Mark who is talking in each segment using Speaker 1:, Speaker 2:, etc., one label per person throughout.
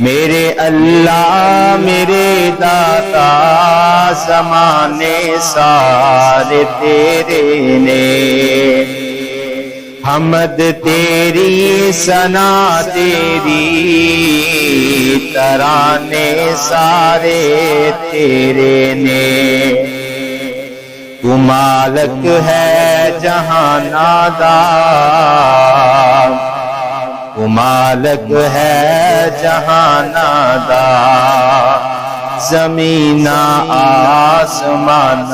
Speaker 1: میرے اللہ میرے داتا زمانے سارے تیرے نے، حمد تیری ثنا تیری ترانے سارے تیرے نے، تو مالک ہے جہاں دا، تو مالک ہے جہاں دا، زمین آسمان۔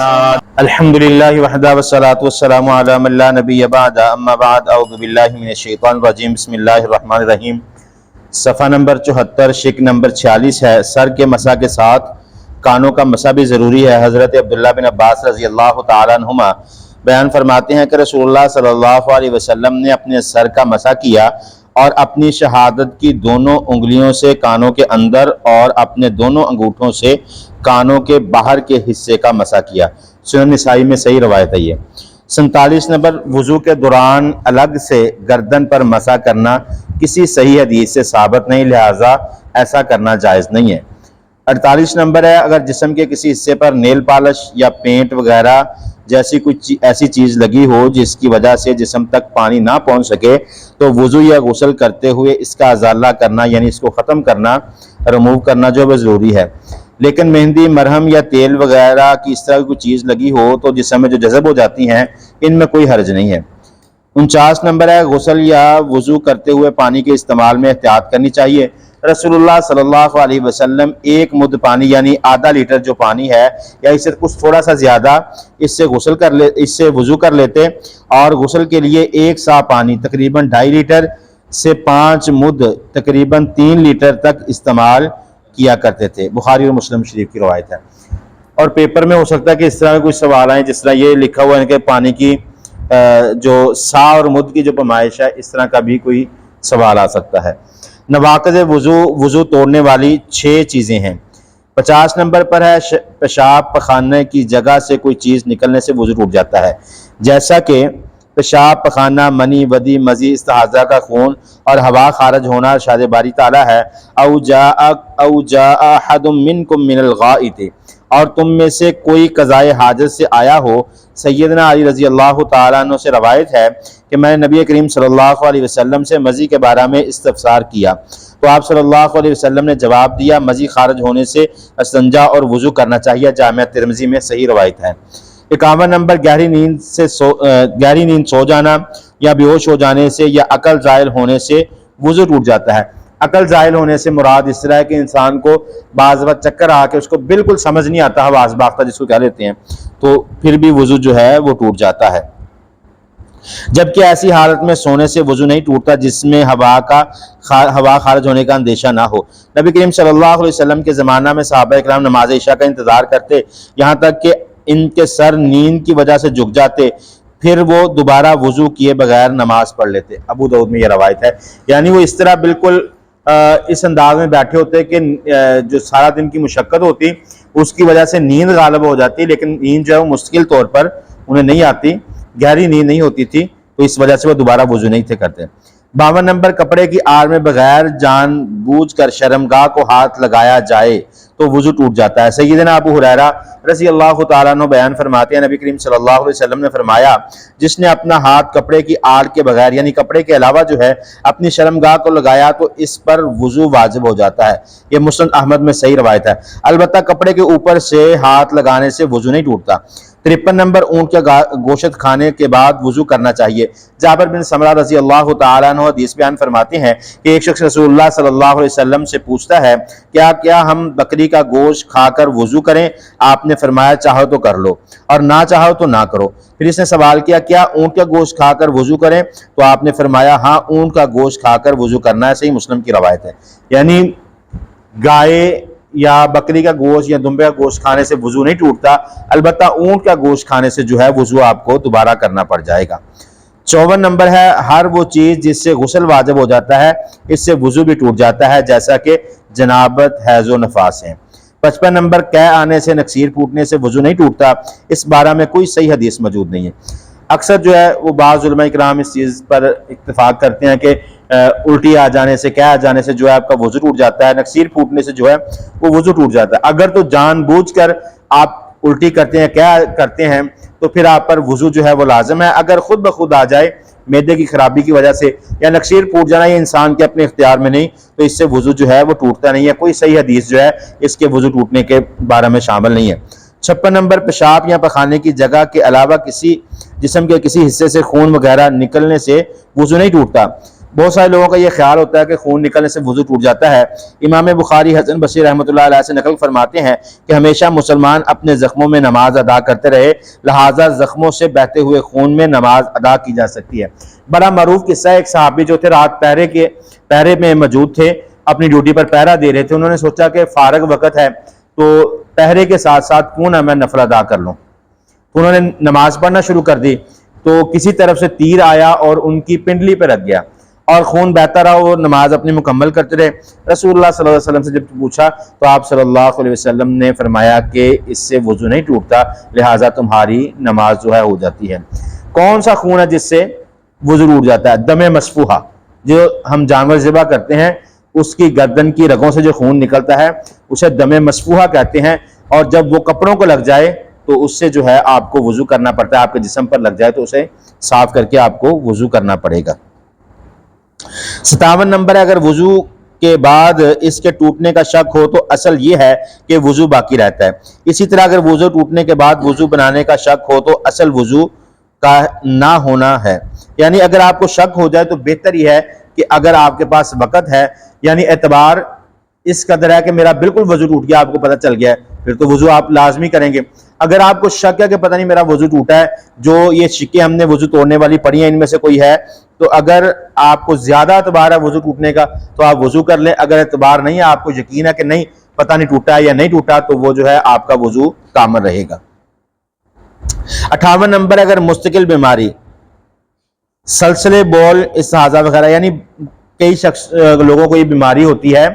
Speaker 1: الحمدللہ وحدہ والصلاة والسلام علی من لا نبی بعد، اما بعد، اعوذ باللہ من الشیطان الرجیم، بسم اللہ الرحمن الرحیم۔ صفحہ نمبر 74 شق نمبر 46 ہے، سر کے مسح کے ساتھ کانوں کا مسح بھی ضروری ہے۔ حضرت عبداللہ بن عباس رضی اللہ تعالیٰ عنہما بیان فرماتے ہیں کہ رسول اللہ صلی اللہ علیہ وسلم نے اپنے سر کا مسح کیا اور اپنی شہادت کی دونوں انگلیوں سے کانوں کے اندر اور اپنے دونوں انگوٹھوں سے کانوں کے باہر کے حصے کا مسح کیا۔ سنن نسائی میں صحیح روایت ہے یہ۔ 47 نمبر، وضو کے دوران الگ سے گردن پر مسح کرنا کسی صحیح حدیث سے ثابت نہیں، لہٰذا ایسا کرنا جائز نہیں ہے۔ 48 نمبر ہے، اگر جسم کے کسی حصے پر نیل پالش یا پینٹ وغیرہ جیسی کچھ ایسی چیز لگی ہو جس کی وجہ سے جسم تک پانی نہ پہنچ سکے تو وضو یا غسل کرتے ہوئے اس کا ازالہ کرنا، یعنی اس کو ختم کرنا، ریموو کرنا جو ہے ضروری ہے۔ لیکن مہندی، مرہم یا تیل وغیرہ کی اس طرح کی کوئی چیز لگی ہو تو جسم میں جو جذب ہو جاتی ہیں ان میں کوئی حرج نہیں ہے۔ 49 نمبر ہے، غسل یا وضو کرتے ہوئے پانی کے استعمال میں احتیاط کرنی چاہیے۔ رسول اللہ صلی اللہ علیہ وسلم ایک مد پانی یعنی آدھا لیٹر جو پانی ہے یا اس سے کچھ تھوڑا سا زیادہ اس سے وضو کر لیتے، اور غسل کے لیے ایک سا پانی تقریباً 2.5 لیٹر سے 5 مد تقریباً 3 لیٹر تک استعمال کیا کرتے تھے۔ بخاری اور مسلم شریف کی روایت ہے۔ اور پیپر میں ہو سکتا ہے کہ اس طرح کے کچھ سوال آئیں، جس طرح یہ لکھا ہوا ہے کہ پانی کی جو سا اور مد کی جو پیمائش ہے، اس طرح کا بھی کوئی سوال آ سکتا ہے۔ نواقض وضو توڑنے والی 6 چیزیں ہیں۔ 50 نمبر پر ہے، پیشاب پخانے کی جگہ سے کوئی چیز نکلنے سے وضو ٹوٹ جاتا ہے، جیسا کہ پیشاب پخانہ، منی، ودی، مزی، استحاضہ کا خون اور ہوا خارج ہونا ارشاد باری تعالیٰ ہے، او جاء احد منکم من الغائط، اور تم میں سے کوئی قضائے حاجت سے آیا ہو۔ سیدنا علی رضی اللہ تعالیٰ عنہ سے روایت ہے کہ میں نے نبی کریم صلی اللہ علیہ وسلم سے مزی کے بارے میں استفسار کیا تو آپ صلی اللہ علیہ وسلم نے جواب دیا، مزی خارج ہونے سے استنجا اور وضو کرنا چاہیے۔ جامعہ ترمذی میں صحیح روایت ہے۔ 51 نمبر، گہری نیند سو جانا یا بے ہوش ہو جانے سے یا عقل زائل ہونے سے وضو ٹوٹ جاتا ہے۔ عقل زائل ہونے سے مراد اس طرح ہے کہ انسان کو بعض وقت چکر آ کے اس کو بالکل سمجھ نہیں آتا، حواس باختہ جس کو کہہ لیتے ہیں، تو پھر بھی وضو جو ہے وہ ٹوٹ جاتا ہے۔ جبکہ ایسی حالت میں سونے سے وضو نہیں ٹوٹتا جس میں ہوا خارج ہونے کا اندیشہ نہ ہو۔ نبی کریم صلی اللہ علیہ وسلم کے زمانہ میں صحابہ کرام نماز عشاء کا انتظار کرتے یہاں تک کہ ان کے سر نیند کی وجہ سے جھک جاتے، پھر وہ دوبارہ وضو کیے بغیر نماز پڑھ لیتے۔ ابو داؤد میں یہ روایت ہے۔ یعنی وہ اس طرح بالکل اس انداز میں بیٹھے ہوتے کہ جو سارا دن کی مشقت ہوتی اس کی وجہ سے نیند غالب ہو جاتی، لیکن نیند جو ہے وہ مستقل طور پر انہیں نہیں آتی، گہری نیند نہیں ہوتی تھی، تو اس وجہ سے وہ دوبارہ وضو نہیں تھے کرتے۔ 52 نمبر، کپڑے کی آڑ میں بغیر جان بوجھ کر شرمگاہ کو ہاتھ لگایا جائے تو وضو ٹوٹ جاتا ہے۔ سیدنا ابو ہریرہ رضی اللہ تعالیٰ عنہ بیان فرماتے ہیں، نبی کریم صلی اللہ علیہ وسلم نے فرمایا، جس نے اپنا ہاتھ کپڑے کی آڑ کے بغیر یعنی کپڑے کے علاوہ جو ہے اپنی شرمگاہ کو لگایا تو اس پر وضو واجب ہو جاتا ہے۔ یہ مسند احمد میں صحیح روایت ہے۔ البتہ کپڑے کے اوپر سے ہاتھ لگانے سے وضو نہیں ٹوٹتا۔ 53 نمبر، اونٹ کا گوشت کھانے کے بعد وضو کرنا چاہیے۔ جابر بن سمرہ رضی اللہ تعالیٰ عنہ حدیث بیان فرماتے ہیں کہ ایک شخص رسول اللہ صلی اللہ علیہ وسلم سے پوچھتا ہے، کیا ہم بکری کا گوشت کھا کر وضو کریں؟ آپ نے فرمایا، چاہو تو کر لو اور نہ چاہو تو نہ کرو۔ پھر اس نے سوال کیا، کیا اونٹ کا گوشت کھا کر وضو کریں؟ تو آپ نے فرمایا، ہاں، اونٹ کا گوشت کھا کر وضو کرنا ہے۔ صحیح مسلم کی روایت ہے۔ یعنی گائے یا بکری کا گوشت یا دمبے کا گوشت کھانے سے وضو نہیں ٹوٹتا، البتہ اونٹ کا گوشت کھانے سے جو ہے وضو آپ کو دوبارہ کرنا پڑ جائے گا۔ 54 نمبر ہے، ہر وہ چیز جس سے غسل واجب ہو جاتا ہے اس سے وضو بھی ٹوٹ جاتا ہے، جیسا کہ جنابت، حیض و نفاس ہیں۔ 55 نمبر، قے آنے سے نکسیر پھوٹنے سے وضو نہیں ٹوٹتا، اس بارے میں کوئی صحیح حدیث موجود نہیں ہے۔ اکثر جو ہے وہ بعض علماء کرام اس چیز پر اتفاق کرتے ہیں کہ الٹی آ جانے سے، کیا آ جانے سے جو ہے آپ کا وضو ٹوٹ جاتا ہے، نکسیر پھوٹنے سے جو ہے وہ وضو ٹوٹ جاتا ہے۔ اگر تو جان بوجھ کر آپ الٹی کرتے ہیں، کیا کرتے ہیں، تو پھر آپ پر وضو جو ہے وہ لازم ہے۔ اگر خود بخود آ جائے معدے کی خرابی کی وجہ سے یا نکسیر پھوٹ جانا، یہ انسان کے اپنے اختیار میں نہیں، تو اس سے وضو جو ہے وہ ٹوٹتا نہیں ہے۔ کوئی صحیح حدیث جو ہے اس کے وضو ٹوٹنے کے بارے میں شامل نہیں ہے۔ 56 نمبر، پیشاب یا پخانے کی جگہ کے علاوہ کسی جسم کے کسی حصے سے خون وغیرہ نکلنے سے وضو نہیں ٹوٹتا۔ بہت سارے لوگوں کا یہ خیال ہوتا ہے کہ خون نکلنے سے وضو ٹوٹ جاتا ہے۔ امام بخاری حسن بصری رحمۃ اللہ علیہ سے نقل فرماتے ہیں کہ ہمیشہ مسلمان اپنے زخموں میں نماز ادا کرتے رہے، لہٰذا زخموں سے بہتے ہوئے خون میں نماز ادا کی جا سکتی ہے۔ بڑا معروف قصہ ہے، ایک صحابی جو تھے رات پہرے میں موجود تھے، اپنی ڈیوٹی پر پہرا دے رہے تھے، انہوں نے سوچا کہ فارغ وقت ہے تو پہرے کے ساتھ ساتھ کیوں نہ میں نفل ادا کر لوں، تو انہوں نے نماز پڑھنا شروع کر دی، تو کسی طرف سے تیر آیا اور ان کی پنڈلی پہ لگ گیا اور خون بہتا رہا، وہ نماز اپنی مکمل کرتے رہے۔ رسول اللہ صلی اللہ علیہ وسلم سے جب پوچھا تو آپ صلی اللہ علیہ وسلم نے فرمایا کہ اس سے وضو نہیں ٹوٹتا، لہٰذا تمہاری نماز جو ہے ہو جاتی ہے۔ کون سا خون ہے جس سے وضو ٹوٹ جاتا ہے؟ دم مسفوحہ، جو ہم جانور ذبح کرتے ہیں اس کی گردن کی رگوں سے جو خون نکلتا ہے اسے دم مسفوحہ کہتے ہیں، اور جب وہ کپڑوں کو لگ جائے تو اس سے جو ہے آپ کو وضو کرنا پڑتا ہے، آپ کے جسم پر لگ جائے تو اسے صاف کر کے آپ کو وضو کرنا پڑے گا۔ 57 نمبر ہے، اگر وضو کے بعد اس کے ٹوٹنے کا شک ہو تو اصل یہ ہے کہ وضو باقی رہتا ہے۔ اسی طرح اگر وضو ٹوٹنے کے بعد وضو بنانے کا شک ہو تو اصل وضو کا نہ ہونا ہے۔ یعنی اگر آپ کو شک ہو جائے تو بہتر یہ ہے کہ اگر آپ کے پاس وقت ہے، یعنی اعتبار اس قدر ہے کہ میرا بالکل وضو ٹوٹ گیا، آپ کو پتہ چل گیا ہے، پھر تو وضو آپ لازمی کریں گے۔ اگر آپ کو شک ہے کہ پتہ نہیں میرا وضو ٹوٹا ہے، جو یہ شکیں ہم نے وضو توڑنے والی پڑھی ہیں ان میں سے کوئی ہے، تو اگر آپ کو زیادہ اعتبار ہے وضو ٹوٹنے کا تو آپ وضو کر لیں۔ اگر اعتبار نہیں ہے، آپ کو یقین ہے کہ نہیں پتہ نہیں ٹوٹا ہے یا نہیں ٹوٹا، تو وہ جو ہے آپ کا وضو کامل رہے گا۔ 58 نمبر، اگر مستقل بیماری، سلسلے بول، استحاضہ وغیرہ، یعنی کئی لوگوں کو یہ بیماری ہوتی ہے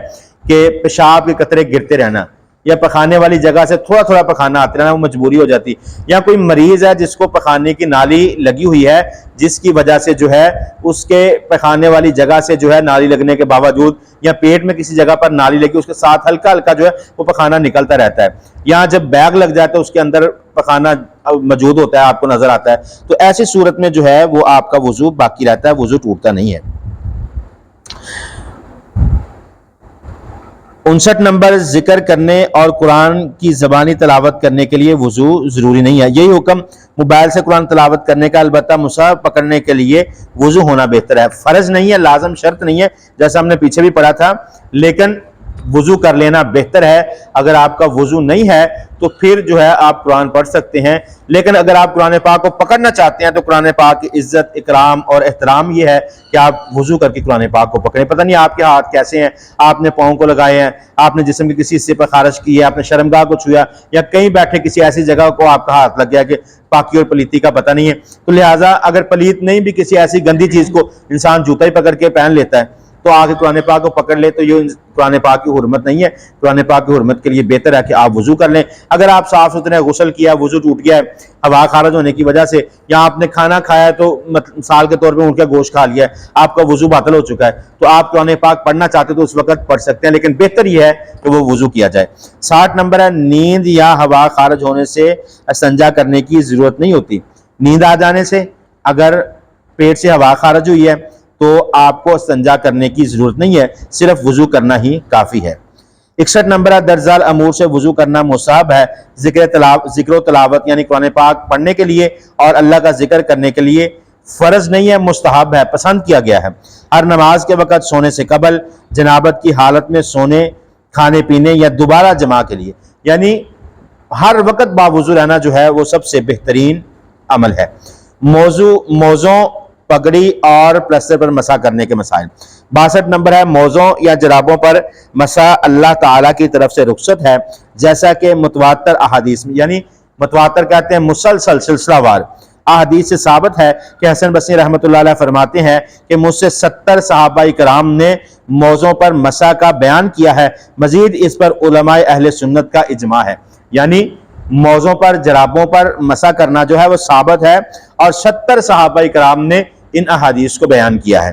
Speaker 1: کہ پیشاب کے قطرے گرتے رہنا یا پخانے والی جگہ سے تھوڑا تھوڑا پخانا آتے رہنا، وہ مجبوری ہو جاتی، یا کوئی مریض ہے جس کو پخانے کی نالی لگی ہوئی ہے جس کی وجہ سے جو ہے اس کے پخانے والی جگہ سے جو ہے نالی لگنے کے باوجود، یا پیٹ میں کسی جگہ پر نالی لگی اس کے ساتھ ہلکا ہلکا جو ہے وہ پخانا نکلتا رہتا ہے، یا جب بیگ لگ جاتا ہے اس کے اندر پخانا موجود ہوتا ہے، آپ کو نظر آتا ہے، تو ایسی صورت میں جو ہے وہ آپ کا وضو باقی رہتا ہے، وضو ٹوٹتا نہیں ہے۔ 59 نمبر، ذکر کرنے اور قرآن کی زبانی تلاوت کرنے کے لیے وضو ضروری نہیں ہے۔ یہی حکم موبائل سے قرآن تلاوت کرنے کا، البتہ مصحف پکڑنے کے لیے وضو ہونا بہتر ہے۔ فرض نہیں ہے، لازم شرط نہیں ہے، جیسا ہم نے پیچھے بھی پڑھا تھا، لیکن وضو کر لینا بہتر ہے۔ اگر آپ کا وضو نہیں ہے تو پھر جو ہے آپ قرآن پڑھ سکتے ہیں، لیکن اگر آپ قرآن پاک کو پکڑنا چاہتے ہیں تو قرآن پاک کی عزت، اکرام اور احترام یہ ہے کہ آپ وضو کر کے قرآن پاک کو پکڑیں۔ پتہ نہیں آپ کے ہاتھ کیسے ہیں، آپ نے پاؤں کو لگائے ہیں، آپ نے جسم کے کسی حصے پر خارج کی ہے، آپ نے شرمگاہ کو چھویا، یا کہیں بیٹھے کسی ایسی جگہ کو آپ کا ہاتھ لگ گیا کہ پاکی اور پلیتی کا پتہ نہیں ہے، تو لہٰذا اگر پلیت نہیں بھی کسی ایسی گندی چیز کو انسان جوتا ہی پکڑ کے پہن لیتا ہے تو آگے قرآن پاک کو پکڑ لے تو یہ قرآن پاک کی حرمت نہیں ہے۔ قرآن پاک کی حرمت کے لیے بہتر ہے کہ آپ وضو کر لیں۔ اگر آپ صاف ستھرے غسل کیا، وضو ٹوٹ گیا ہے ہوا خارج ہونے کی وجہ سے، یا آپ نے کھانا کھایا تو مثال کے طور پہ اونٹ کا گوشت کھا لیا ہے، آپ کا وضو باطل ہو چکا ہے، تو آپ قرآن پاک پڑھنا چاہتے تو اس وقت پڑھ سکتے ہیں، لیکن بہتر یہ ہے کہ وہ وضو کیا جائے۔ 60 نمبر ہے، نیند یا ہوا خارج ہونے سے استنجا کرنے کی ضرورت نہیں ہوتی۔ نیند آ جانے سے اگر پیٹ سے ہوا خارج ہوئی ہے تو آپ کو استنجا کرنے کی ضرورت نہیں ہے، صرف وضو کرنا ہی کافی ہے۔ 61 نمبر ہے، درجال امور سے وضو کرنا مستحب ہے۔ ذکر و تلاوت یعنی قرآن پاک پڑھنے کے لیے اور اللہ کا ذکر کرنے کے لیے فرض نہیں ہے، مستحب ہے، پسند کیا گیا ہے۔ ہر نماز کے وقت سونے سے قبل، جنابت کی حالت میں سونے، کھانے پینے یا دوبارہ جمع کے لیے، یعنی ہر وقت باوضو رہنا جو ہے وہ سب سے بہترین عمل ہے۔ موزوں، پگڑی اور پلسٹر پر مسح کرنے کے مسائل۔ 62 نمبر ہے، موزوں یا جرابوں پر مسح اللہ تعالیٰ کی طرف سے رخصت ہے، جیسا کہ متواتر احادیث میں، یعنی متواتر کہتے ہیں مسلسل سلسلہ وار احادیث سے ثابت ہے کہ حسن بصری رحمۃ اللہ علیہ فرماتے ہیں کہ مجھ سے 70 صحابہ کرام نے موزوں پر مسح کا بیان کیا ہے، مزید اس پر علماء اہل سنت کا اجماع ہے۔ یعنی موزوں پر، جرابوں پر مسح کرنا جو ہے وہ ثابت ہے، اور 70 صحابہ کرام نے ان احادیث کو بیان کیا ہے۔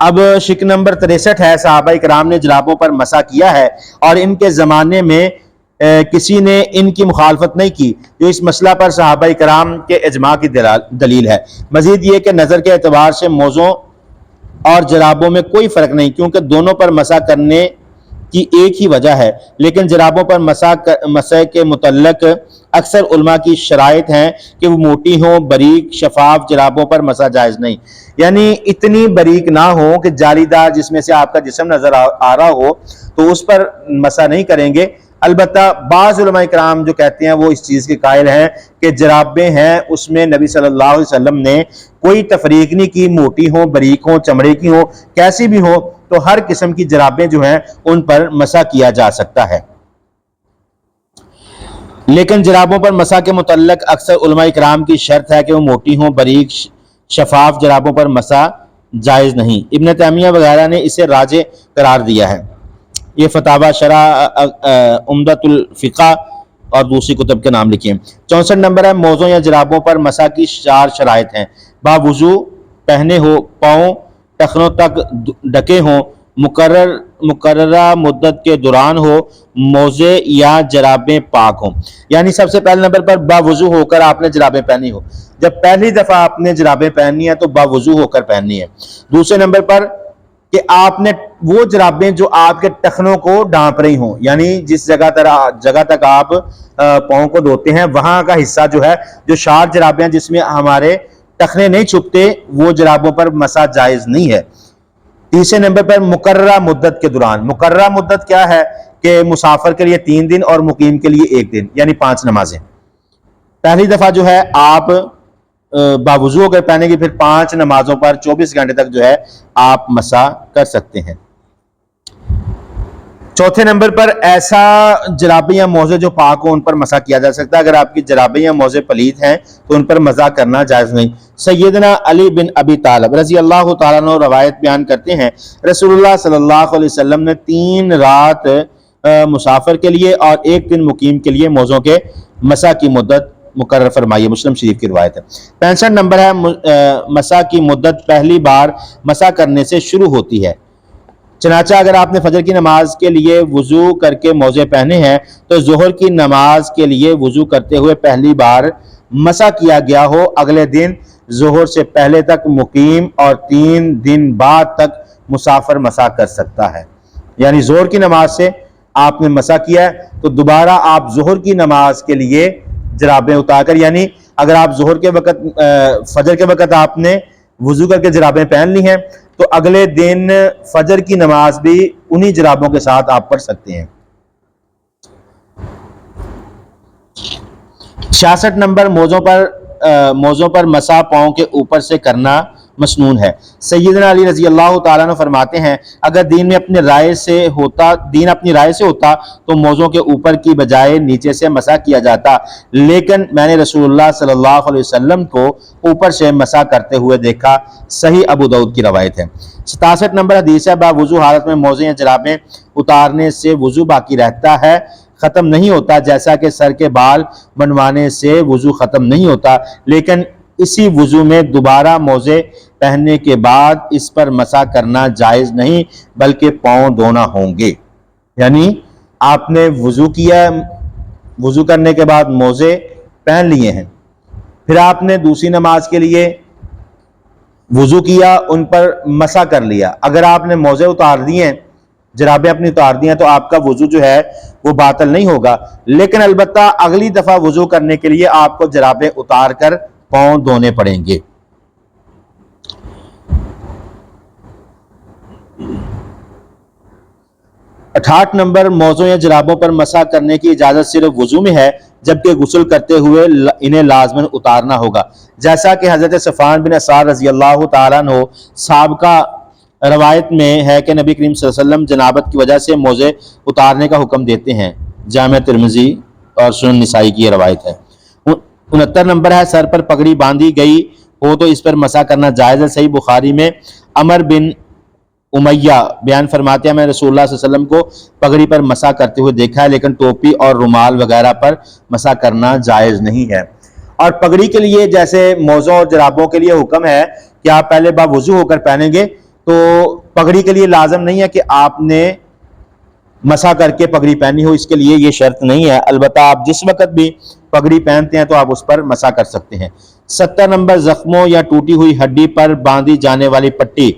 Speaker 1: اب شک نمبر 63 ہے، صحابہ کرام نے جرابوں پر مسح کیا ہے اور ان کے زمانے میں کسی نے ان کی مخالفت نہیں کی، جو اس مسئلہ پر صحابہ کرام کے اجماع کی دلیل ہے۔ مزید یہ کہ نظر کے اعتبار سے موزوں اور جرابوں میں کوئی فرق نہیں، کیونکہ دونوں پر مسح کرنے کی ایک ہی وجہ ہے، لیکن جرابوں پر مسح کے متعلق اکثر علماء کی شرائط ہیں کہ وہ موٹی ہوں، باریک شفاف جرابوں پر مسح جائز نہیں، یعنی اتنی باریک نہ ہو کہ جالی دار جس میں سے آپ کا جسم نظر آ رہا ہو تو اس پر مسح نہیں کریں گے۔ البتہ بعض علماء کرام جو کہتے ہیں وہ اس چیز کے قائل ہیں کہ جرابیں ہیں اس میں نبی صلی اللہ علیہ وسلم نے کوئی تفریق نہیں کی، موٹی ہوں، باریک ہوں، چمڑے کی ہوں، کیسی بھی ہوں، تو ہر قسم کی جرابیں جو ہیں ان پر مسح کیا جا سکتا ہے۔ لیکن جرابوں پر مسح کے متعلق اکثر علماء کرام کی شرط ہے کہ وہ موٹی ہوں، باریک شفاف جرابوں پر مسح جائز نہیں۔ ابن تیمیہ وغیرہ نے اسے راجح قرار دیا ہے۔ یہ فتاوی شرح عمدۃ الفقہ اور دوسری کتب کے نام لکھیں۔ 64 نمبر ہے، موزوں یا جرابوں پر مسح کی 4 شرائط ہیں۔ باوضو پہنے ہو، پاؤں ٹخنوں تک ڈھکے ہوں، مقررہ مدت کے دوران ہو، موزے یا جرابیں پاک ہوں۔ یعنی سب سے پہلے نمبر پر باوضو ہو کر آپ نے جرابیں پہنی ہو۔ جب پہلی دفعہ آپ نے جرابیں پہننی ہے تو باوضو ہو کر پہننی ہے۔ دوسرے نمبر پر کہ آپ نے وہ جرابیں جو آپ کے ٹخنوں کو ڈھانپ رہی ہوں، یعنی جس جگہ تک آپ پاؤں کو دھوتے ہیں وہاں کا حصہ جو ہے، جو شارٹ جرابیں ہیں جس میں ہمارے ٹخنے نہیں چھپتے، وہ جرابوں پر مسح جائز نہیں ہے۔ تیسرے نمبر پر مقررہ مدت کے دوران۔ مقررہ مدت کیا ہے کہ مسافر کے لیے 3 دن اور مقیم کے لیے 1 دن، یعنی 5 نمازیں۔ پہلی دفعہ جو ہے آپ باوضو ہو کر پہنیں گے، پھر 5 نمازوں پر 24 گھنٹے تک جو ہے آپ مسح کر سکتے ہیں۔ چوتھے نمبر پر ایسا جرابیں یا موزے جو پاک ہوں ان پر مسح کیا جا سکتا ہے۔ اگر آپ کی جرابیں یا موزے پلید ہیں تو ان پر مسح کرنا جائز نہیں۔ سیدنا علی بن ابی طالب رضی اللہ تعالیٰ عنہ روایت بیان کرتے ہیں، رسول اللہ صلی اللہ علیہ وسلم نے 3 رات مسافر کے لیے اور 1 دن مقیم کے لیے موزوں کے مسح کی مدت مقرر فرمائی ہے۔ مسلم شریف کی روایت ہے۔ 65 نمبر ہے، مسح کی مدت پہلی بار مسح کرنے سے شروع ہوتی ہے۔ چنانچہ اگر آپ نے فجر کی نماز کے لیے وضو کر کے موزے پہنے ہیں تو ظہر کی نماز کے لیے وضو کرتے ہوئے پہلی بار مسح کیا گیا ہو، اگلے دن ظہر سے پہلے تک مقیم اور 3 دن بعد تک مسافر مسح کر سکتا ہے۔ یعنی ظہر کی نماز سے آپ نے مسح کیا ہے تو دوبارہ آپ ظہر کی نماز کے لیے جرابیں اتار کر، یعنی اگر آپ ظہر کے وقت فجر کے وقت آپ نے وضو کر کے جرابیں پہن لی ہیں تو اگلے دن فجر کی نماز بھی انہی جرابوں کے ساتھ آپ پڑھ سکتے ہیں۔ 66 نمبر، موزوں پر مسح پاؤں کے اوپر سے کرنا مسنون ہے۔ سیدنا علی رضی اللہ تعالیٰ عنہ فرماتے ہیں، اگر دین اپنی رائے سے ہوتا تو موزوں کے اوپر کی بجائے نیچے سے مسح کیا جاتا، لیکن میں نے رسول اللہ صلی اللہ علیہ وسلم کو اوپر سے مسح کرتے ہوئے دیکھا۔ صحیح ابو داؤد کی روایت ہے۔ 67 نمبر حدیث ہے، باوضو حالت میں موزے یا جرابیں اتارنے سے وضو باقی رہتا ہے، ختم نہیں ہوتا، جیسا کہ سر کے بال بنوانے سے وضو ختم نہیں ہوتا، لیکن اسی وضو میں دوبارہ موزے پہننے کے بعد اس پر مسح کرنا جائز نہیں بلکہ پاؤں دھونا ہوں گے۔ یعنی آپ نے وضو کیا، وضو کرنے کے بعد موزے پہن لیے ہیں، پھر آپ نے دوسری نماز کے لیے وضو کیا، ان پر مسح کر لیا۔ اگر آپ نے موزے اتار دیے ہیں، جرابیں اپنی اتار دی ہیں، تو آپ کا وضو جو ہے وہ باطل نہیں ہوگا، لیکن البتہ اگلی دفعہ وضو کرنے کے لیے آپ کو جرابیں اتار کر پاؤں دھونے پڑیں گے۔ 68 نمبر، موزوں یا جرابوں پر مسح کرنے کی اجازت صرف وضو میں ہے، جبکہ غسل کرتے ہوئے انہیں لازماً اتارنا ہوگا، جیسا کہ حضرت صفوان بن اسعد رضی اللہ تعالیٰ عنہ سابقہ روایت میں ہے کہ نبی کریم صلی اللہ علیہ وسلم جنابت کی وجہ سے موزے اتارنے کا حکم دیتے ہیں۔ جامع ترمذی اور سنن نسائی کی یہ روایت ہے۔ 69 نمبر ہے، سر پر پگڑی باندھی گئی ہو تو اس پر مسح کرنا جائز ہے۔ صحیح بخاری میں عمر بن امیہ بیان فرماتے ہیں، میں رسول اللہ صلی اللہ علیہ وسلم کو پگڑی پر مسح کرتے ہوئے دیکھا ہے، لیکن ٹوپی اور رومال وغیرہ پر مسح کرنا جائز نہیں ہے۔ اور پگڑی کے لیے جیسے موزوں اور جرابوں کے لیے حکم ہے کہ آپ پہلے باوضو ہو کر پہنیں گے، تو پگڑی کے لیے لازم نہیں ہے کہ آپ نے مسح کر کے پگڑی پہنی ہو، اس کے لیے یہ شرط نہیں ہے، البتہ آپ جس وقت بھی پگڑی پہنتے ہیں تو آپ اس پر مسح کر سکتے ہیں۔ 70 نمبر، زخموں یا ٹوٹی ہوئی ہڈی پر باندھی جانے والی پٹی،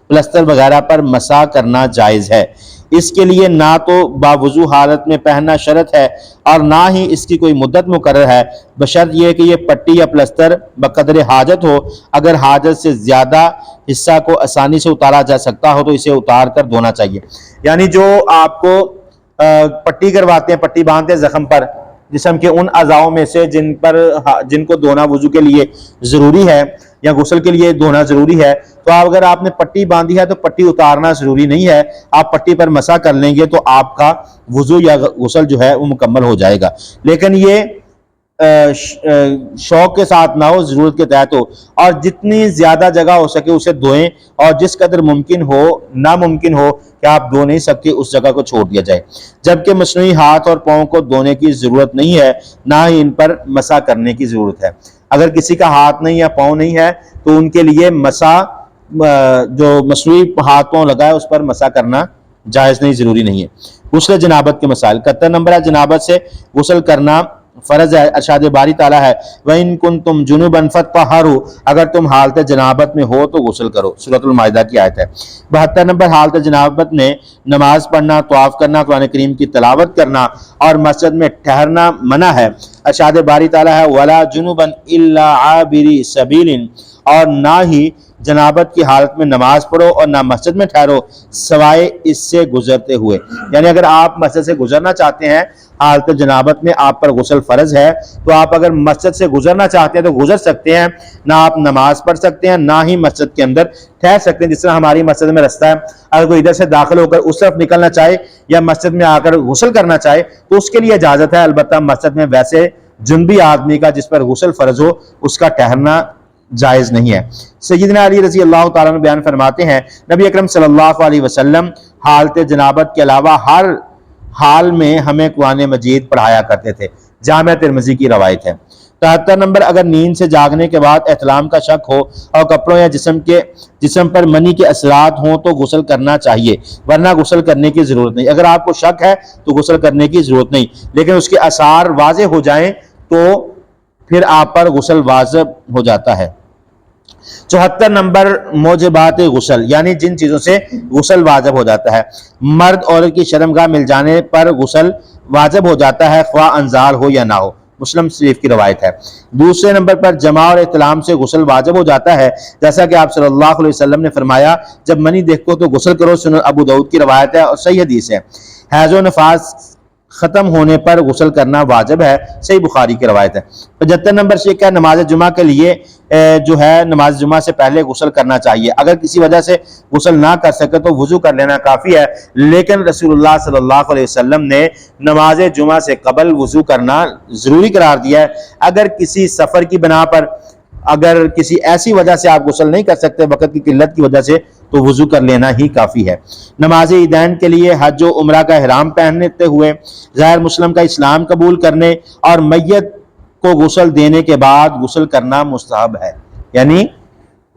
Speaker 1: پلستر وغیرہ پر مسح کرنا جائز ہے۔ اس کے لیے نہ تو باوضو حالت میں پہننا شرط ہے اور نہ ہی اس کی کوئی مدت مقرر ہے، بشرط یہ کہ یہ پٹی یا پلستر بقدر حاجت ہو۔ اگر حاجت سے زیادہ حصہ کو آسانی سے اتارا جا سکتا ہو تو اسے اتار کر دھونا چاہیے۔ یعنی جو آپ کو پٹی کرواتے ہیں، پٹی باندھتے ہیں زخم پر، جسم کے ان اعضاؤں میں سے جن کو دھونا وضو کے لیے ضروری ہے یا غسل کے لیے دھونا ضروری ہے، تو اگر آپ نے پٹی باندھی ہے تو پٹی اتارنا ضروری نہیں ہے، آپ پٹی پر مسح کر لیں گے تو آپ کا وضو یا غسل جو ہے وہ مکمل ہو جائے گا۔ لیکن یہ شوق کے ساتھ نہ ہو، ضرورت کے تحت ہو، اور جتنی زیادہ جگہ ہو سکے اسے دھوئیں، اور جس قدر ممکن ہو، ناممکن ہو کہ آپ دھو نہیں سکتے، اس جگہ کو چھوڑ دیا جائے۔ جبکہ مصنوعی ہاتھ اور پاؤں کو دھونے کی ضرورت نہیں ہے، نہ ہی ان پر مسح کرنے کی ضرورت ہے۔ اگر کسی کا ہاتھ نہیں یا پاؤں نہیں ہے تو ان کے لیے مسح، جو مصنوعی ہاتھ پاؤں لگا ہے اس پر مسح کرنا جائز نہیں، ضروری نہیں ہے۔ غسل جنابت کے مسائل۔ 71 نمبر ہے، جنابت سے غسل کرنا فرض ہے۔ ارشاد باری تعالیٰ ہے وَإِن كُنتُمْ جُنُبًا فَاطَّهَّرُوا، اگر تم حالت جنابت میں ہو تو غسل کرو، سورۃ المائدہ کی آیت ہے۔ 72 نمبر، حالت جنابت میں نماز پڑھنا، طواف کرنا، قرآن کریم کی تلاوت کرنا اور مسجد میں ٹھہرنا منع ہے۔ ارشاد باری تعالیٰ ہے وَلَا جُنُبًا إِلَّا عَابِرِي سَبِيلٍ، اور نہ ہی جنابت کی حالت میں نماز پڑھو اور نہ مسجد میں ٹھہرو سوائے اس سے گزرتے ہوئے۔ یعنی اگر آپ مسجد سے گزرنا چاہتے ہیں، حالت جنابت میں آپ پر غسل فرض ہے، تو آپ اگر مسجد سے گزرنا چاہتے ہیں تو گزر سکتے ہیں، نہ آپ نماز پڑھ سکتے ہیں نہ ہی مسجد کے اندر ٹھہر سکتے ہیں۔ جس طرح ہماری مسجد میں رستہ ہے، اگر کوئی ادھر سے داخل ہو کر اس طرف نکلنا چاہے یا مسجد میں آ کر غسل کرنا چاہے تو اس کے لیے اجازت ہے، البتہ مسجد میں ویسے جنبی آدمی کا جس پر غسل فرض ہو اس کا ٹھہرنا جائز نہیں ہے۔ سیدنا علی رضی اللہ تعالیٰ عنہ بیان فرماتے ہیں نبی اکرم صلی اللہ علیہ وسلم حالت جنابت کے علاوہ ہر حال میں ہمیں قرآن مجید پڑھایا کرتے تھے، جامع ترمذی کی روایت ہے۔ 73 نمبر، اگر نیند سے جاگنے کے بعد احتلام کا شک ہو اور کپڑوں یا جسم پر منی کے اثرات ہوں تو غسل کرنا چاہیے، ورنہ غسل کرنے کی ضرورت نہیں۔ اگر آپ کو شک ہے تو غسل کرنے کی ضرورت نہیں، لیکن اس کے آثار واضح ہو جائیں تو پھر آپ پر غسل واجب ہو جاتا ہے۔ 74 نمبر، موجبات غسل، یعنی جن چیزوں سے غسل واجب ہو جاتا ہے۔ مرد عورت کی شرمگاہ مل جانے پر غسل واجب ہو جاتا ہے، خواہ انزال ہو یا نہ ہو، مسلم شریف کی روایت ہے۔ دوسرے نمبر پر جماع اور احتلام سے غسل واجب ہو جاتا ہے، جیسا کہ آپ صلی اللہ علیہ وسلم نے فرمایا جب منی دیکھو تو غسل کرو، سنن ابو داؤد کی روایت ہے اور صحیح حدیث ہے۔ حیض و نفاس ختم ہونے پر غسل کرنا واجب ہے، صحیح بخاری کی روایت ہے۔ 75 نمبر شک ہے، نماز جمعہ کے لیے جو ہے نماز جمعہ سے پہلے غسل کرنا چاہیے۔ اگر کسی وجہ سے غسل نہ کر سکے تو وضو کر لینا کافی ہے، لیکن رسول اللہ صلی اللہ علیہ وسلم نے نماز جمعہ سے قبل وضو کرنا ضروری قرار دیا ہے۔ اگر کسی سفر کی بنا پر، اگر کسی ایسی وجہ سے آپ غسل نہیں کر سکتے وقت کی قلت کی وجہ سے، تو وضو کر لینا ہی کافی ہے۔ نماز عیدین کے لیے حج و عمرہ کا احرام پہنتے ہوئے غیر مسلم کا اسلام قبول کرنے اور میت کو غسل دینے کے بعد غسل کرنا مستحب ہے۔ یعنی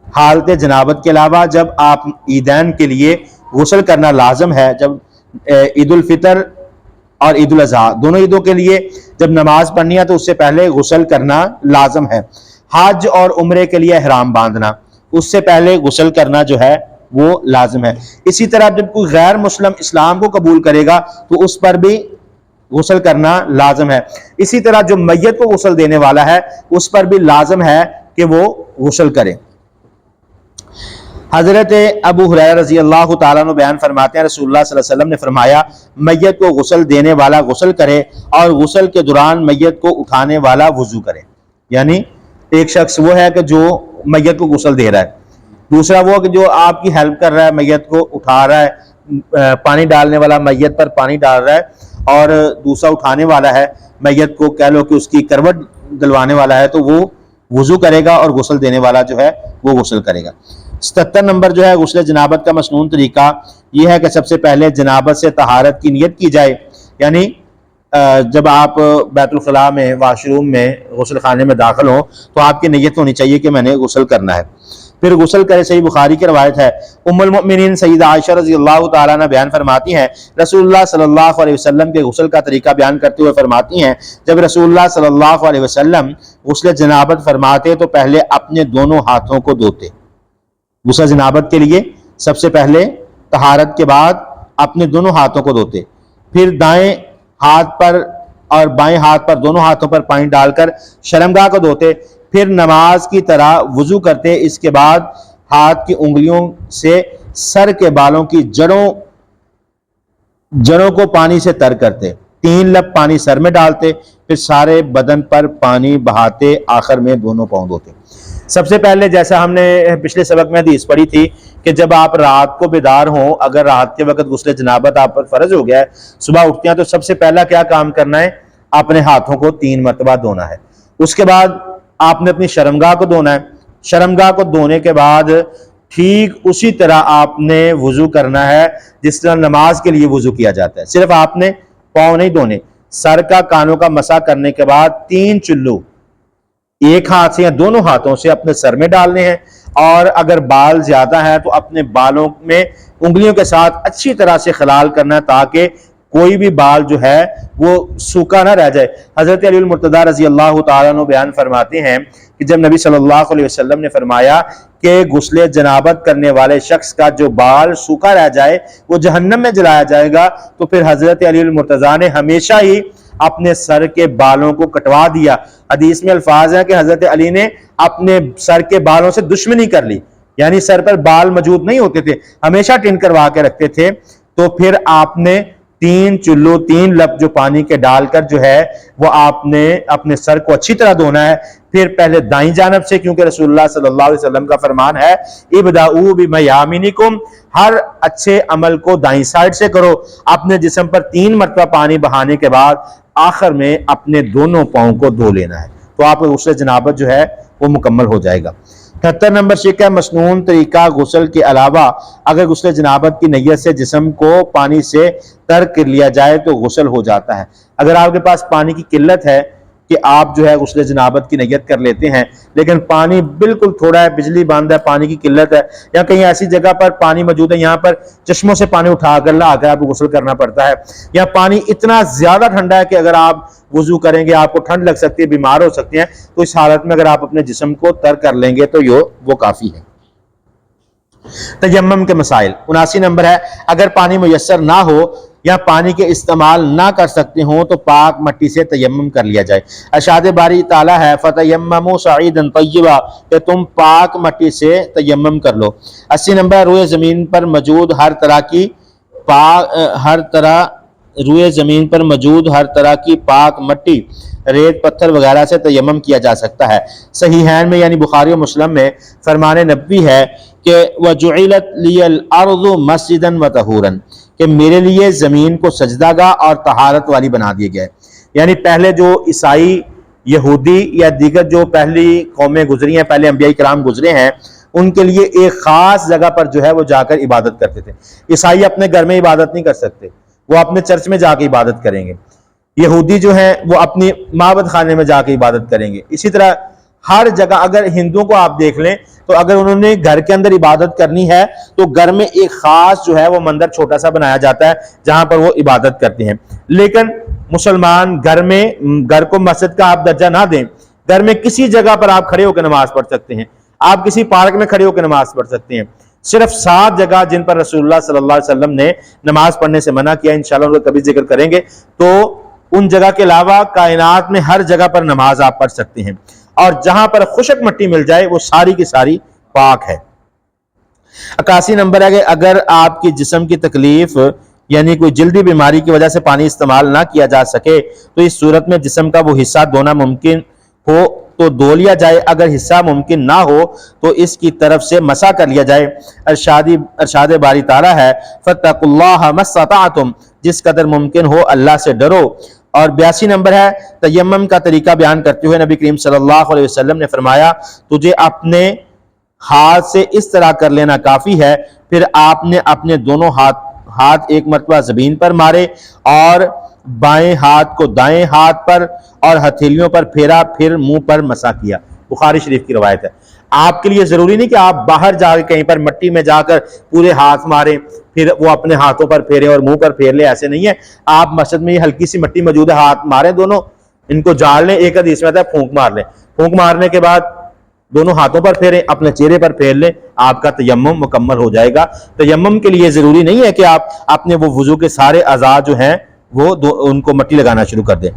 Speaker 1: حالت جنابت کے علاوہ جب آپ عیدین کے لیے غسل کرنا لازم ہے، جب عید الفطر اور عید الاضحیٰ دونوں عیدوں کے لیے جب نماز پڑھنی ہے تو اس سے پہلے غسل کرنا لازم ہے۔ حج اور عمرے کے لیے احرام باندھنا، اس سے پہلے غسل کرنا جو ہے وہ لازم ہے۔ اسی طرح جب کوئی غیر مسلم اسلام کو قبول کرے گا تو اس پر بھی غسل کرنا لازم ہے۔ اسی طرح جو میت کو غسل دینے والا ہے اس پر بھی لازم ہے کہ وہ غسل کرے۔ حضرت ابو ہریرہ رضی اللہ تعالیٰ عنہ بیان فرماتے ہیں رسول اللہ صلی اللہ علیہ وسلم نے فرمایا میت کو غسل دینے والا غسل کرے اور غسل کے دوران میت کو اٹھانے والا وضو کرے۔ یعنی ایک شخص وہ ہے کہ جو میت کو غسل دے رہا ہے، دوسرا وہ کہ جو آپ کی ہیلپ کر رہا ہے، میت کو اٹھا رہا ہے، پانی ڈالنے والا میت پر پانی ڈال رہا ہے، اور دوسرا اٹھانے والا ہے میت کو، کہہ لو کہ اس کی کروٹ دلوانے والا ہے، تو وہ وضو کرے گا اور غسل دینے والا جو ہے وہ غسل کرے گا۔ 77 نمبر جو ہے غسل جنابت کا مسنون طریقہ یہ ہے کہ سب سے پہلے جنابت سے طہارت کی نیت کی جائے، یعنی جب آپ بیت الخلاء میں، واش روم میں، غسل خانے میں داخل ہوں تو آپ کی نیت ہونی چاہیے کہ میں نے غسل کرنا ہے۔ پھر غسل کرے۔ صحیح بخاری کی روایت ہے، ام المؤمنین سیدہ عائشہ رضی اللہ تعالیٰ عنہ بیان فرماتی ہیں، رسول اللہ صلی اللہ علیہ وسلم کے غسل کا طریقہ بیان کرتے ہوئے فرماتی ہیں، جب رسول اللہ صلی اللہ علیہ وسلم غسل جنابت فرماتے تو پہلے اپنے دونوں ہاتھوں کو دھوتے۔ غسل جنابت کے لیے سب سے پہلے طہارت کے بعد اپنے دونوں ہاتھوں کو دھوتے، پھر دائیں ہاتھ پر اور بائیں ہاتھ پر دونوں ہاتھوں پر پانی ڈال کر شرمگاہ کو دھوتے، پھر نماز کی طرح وضو کرتے۔ اس کے بعد ہاتھ کی انگلیوں سے سر کے بالوں کی جڑوں کو پانی سے تر کرتے، 3 لب پانی سر میں ڈالتے، پھر سارے بدن پر پانی بہاتے، آخر میں دونوں پاؤں دھوتے۔ سب سے پہلے جیسا ہم نے پچھلے سبق میں حدیث پڑھی تھی کہ جب آپ رات کو بیدار ہوں، اگر رات کے وقت غسل جنابت آپ پر فرض ہو گیا ہے، صبح اٹھتے ہیں تو سب سے پہلا کیا کام کرنا ہے؟ اپنے ہاتھوں کو 3 مرتبہ دھونا ہے۔ اس کے بعد آپ نے اپنی شرمگاہ کو دھونا ہے۔ شرمگاہ کو دھونے کے بعد ٹھیک اسی طرح آپ نے وضو کرنا ہے جس طرح نماز کے لیے وضو کیا جاتا ہے، صرف آپ نے پاؤں نہیں دھونے، سر کا کانوں کا مسح کرنے کے بعد 3 چلو ایک ہاتھ سے یا دونوں ہاتھوں سے اپنے سر میں ڈالنے ہیں، اور اگر بال زیادہ ہے تو اپنے بالوں میں انگلیوں کے ساتھ اچھی طرح سے خلال کرنا ہے تاکہ کوئی بھی بال جو ہے وہ سوکھا نہ رہ جائے۔ حضرت علی المرتضیٰ رضی اللہ تعالیٰ عنہ بیان فرماتے ہیں کہ جب نبی صلی اللہ علیہ وسلم نے فرمایا کہ غسل جنابت کرنے والے شخص کا جو بال سوکھا رہ جائے وہ جہنم میں جلایا جائے گا، تو پھر حضرت علی المرتضیٰ نے ہمیشہ ہی اپنے سر کے بالوں کو کٹوا دیا۔ حدیث میں الفاظ ہیں کہ حضرت علی نے اپنے سر کے بالوں سے دشمنی کر لی، یعنی سر پر بال موجود نہیں ہوتے تھے، ہمیشہ ٹن کروا کے رکھتے تھے۔ تو پھر آپ نے 3 چلو 3 لب جو پانی کے ڈال کر جو ہے وہ آپ نے اپنے سر کو اچھی طرح دھونا ہے۔ پھر پہلے دائیں جانب سے، کیونکہ رسول اللہ صلی اللہ علیہ وسلم کا فرمان ہے ابداؤ بمیامنکم، ہر اچھے عمل کو دائیں سائڈ سے کرو۔ اپنے جسم پر 3 مرتبہ پانی بہانے کے بعد آخر میں اپنے دونوں پاؤں کو دھو لینا ہے، تو آپ غسل جنابت جو ہے وہ مکمل ہو جائے گا۔ 78 نمبر شک ہے مسنون طریقہ غسل کے علاوہ اگر غسل جنابت کی نیت سے جسم کو پانی سے تر کر لیا جائے تو غسل ہو جاتا ہے۔ اگر آپ کے پاس پانی کی قلت ہے کہ آپ جو ہے غسل جنابت کی نیت کر لیتے ہیں لیکن پانی بالکل تھوڑا ہے، بجلی بند ہے، پانی کی قلت ہے، یا کہیں ایسی جگہ پر پانی موجود ہے یہاں پر چشموں سے پانی اٹھا کر لا کر آپ کو غسل کرنا پڑتا ہے، یا پانی اتنا زیادہ ٹھنڈا ہے کہ اگر آپ وضو کریں گے آپ کو ٹھنڈ لگ سکتی ہے، بیمار ہو سکتے ہیں، تو اس حالت میں اگر آپ اپنے جسم کو تر کر لیں گے تو وہ کافی ہے۔ تیمم کے مسائل 79 نمبر ہے، اگر پانی میسر نہ ہو یا پانی کے استعمال نہ کر سکتے ہوں تو پاک مٹی سے تیمم کر لیا جائے۔ ارشاد باری تعالیٰ ہے فَتَيَمَّمُوا صَعِيدًا طَيِّبًا، کہ تم پاک مٹی سے تیمم کر لو۔ 80 نمبر روئے زمین پر موجود ہر طرح کی پاک مٹی، ریت، پتھر وغیرہ سے تیمم کیا جا سکتا ہے۔ صحیحین میں یعنی بخاری و مسلم میں فرمان نبوی ہے کہ وَجُعِلَتْ لِيَ الْأَرْضُ مَسْجِدًا وَطَهُورًا، کہ میرے لیے زمین کو سجدہ گاہ اور طہارت والی بنا دیا گیا ہے۔ یعنی پہلے جو عیسائی، یہودی یا دیگر جو پہلی قومیں گزری ہیں، پہلے انبیاء کرام گزرے ہیں، ان کے لیے ایک خاص جگہ پر جو ہے وہ جا کر عبادت کرتے تھے۔ عیسائی اپنے گھر میں عبادت نہیں کر سکتے، وہ اپنے چرچ میں جا کے عبادت کریں گے۔ یہودی جو ہیں وہ اپنی معبد خانے میں جا کے عبادت کریں گے۔ اسی طرح ہر جگہ، اگر ہندوؤں کو آپ دیکھ لیں تو اگر انہوں نے گھر کے اندر عبادت کرنی ہے تو گھر میں ایک خاص جو ہے وہ مندر چھوٹا سا بنایا جاتا ہے جہاں پر وہ عبادت کرتے ہیں۔ لیکن مسلمان گھر کو مسجد کا آپ درجہ نہ دیں، گھر میں کسی جگہ پر آپ کھڑے ہو کے نماز پڑھ سکتے ہیں، آپ کسی پارک میں کھڑے ہو کے نماز پڑھ سکتے ہیں۔ صرف 7 جگہ جن پر رسول اللہ صلی اللہ علیہ وسلم نے نماز پڑھنے سے منع کیا، انشاءاللہ ان کا کبھی ذکر کریں گے، تو ان جگہ کے علاوہ کائنات میں ہر جگہ پر نماز آپ پڑھ سکتے ہیں، اور جہاں پر خشک مٹی مل جائے وہ ساری کی ساری پاک ہے۔ 81 نمبر ہے کہ اگر آپ کی جسم کی تکلیف یعنی کوئی جلدی بیماری کی وجہ سے پانی استعمال نہ کیا جا سکے تو اس صورت میں جسم کا وہ حصہ دھونا ممکن ہو تو دھو لیا جائے، اگر حصہ ممکن نہ ہو تو اس کی طرف سے مسح کر لیا جائے۔ ارشاد باری تعالیٰ ہے فَاتَّقُوا اللَّهَ مَا اسْتَطَعْتُمْ، جس قدر ممکن ہو اللہ سے ڈرو۔ اور 82 نمبر ہے تیمم کا طریقہ بیان کرتے ہوئے نبی کریم صلی اللہ علیہ وسلم نے فرمایا تجھے اپنے ہاتھ سے اس طرح کر لینا کافی ہے، پھر آپ نے اپنے دونوں ہاتھ ایک مرتبہ زمین پر مارے اور بائیں ہاتھ کو دائیں ہاتھ پر اور ہتھیلیوں پر پھیرا، پھر منہ پر مسح کیا۔ بخاری شریف کی روایت ہے۔ آپ کے لیے ضروری نہیں کہ آپ باہر جا کے کہیں پر مٹی میں جا کر پورے ہاتھ ماریں پھر وہ اپنے ہاتھوں پر پھیریں اور منہ پر پھیر لیں، ایسے نہیں ہے. آپ مسجد میں یہ ہلکی سی مٹی موجود ہے، ہاتھ ماریں دونوں، ان کو جاڑ لیں. ایک حدیث میں آتا ہے پھونک مار لیں، پھونک مارنے کے بعد دونوں ہاتھوں پر پھیریں، اپنے چہرے پر پھیر لیں، آپ کا تیمم مکمل ہو جائے گا. تیمم کے لیے ضروری نہیں ہے کہ آپ اپنے وہ وضو کے سارے اعضاء جو ہیں وہ ان کو مٹی لگانا شروع کر دیں.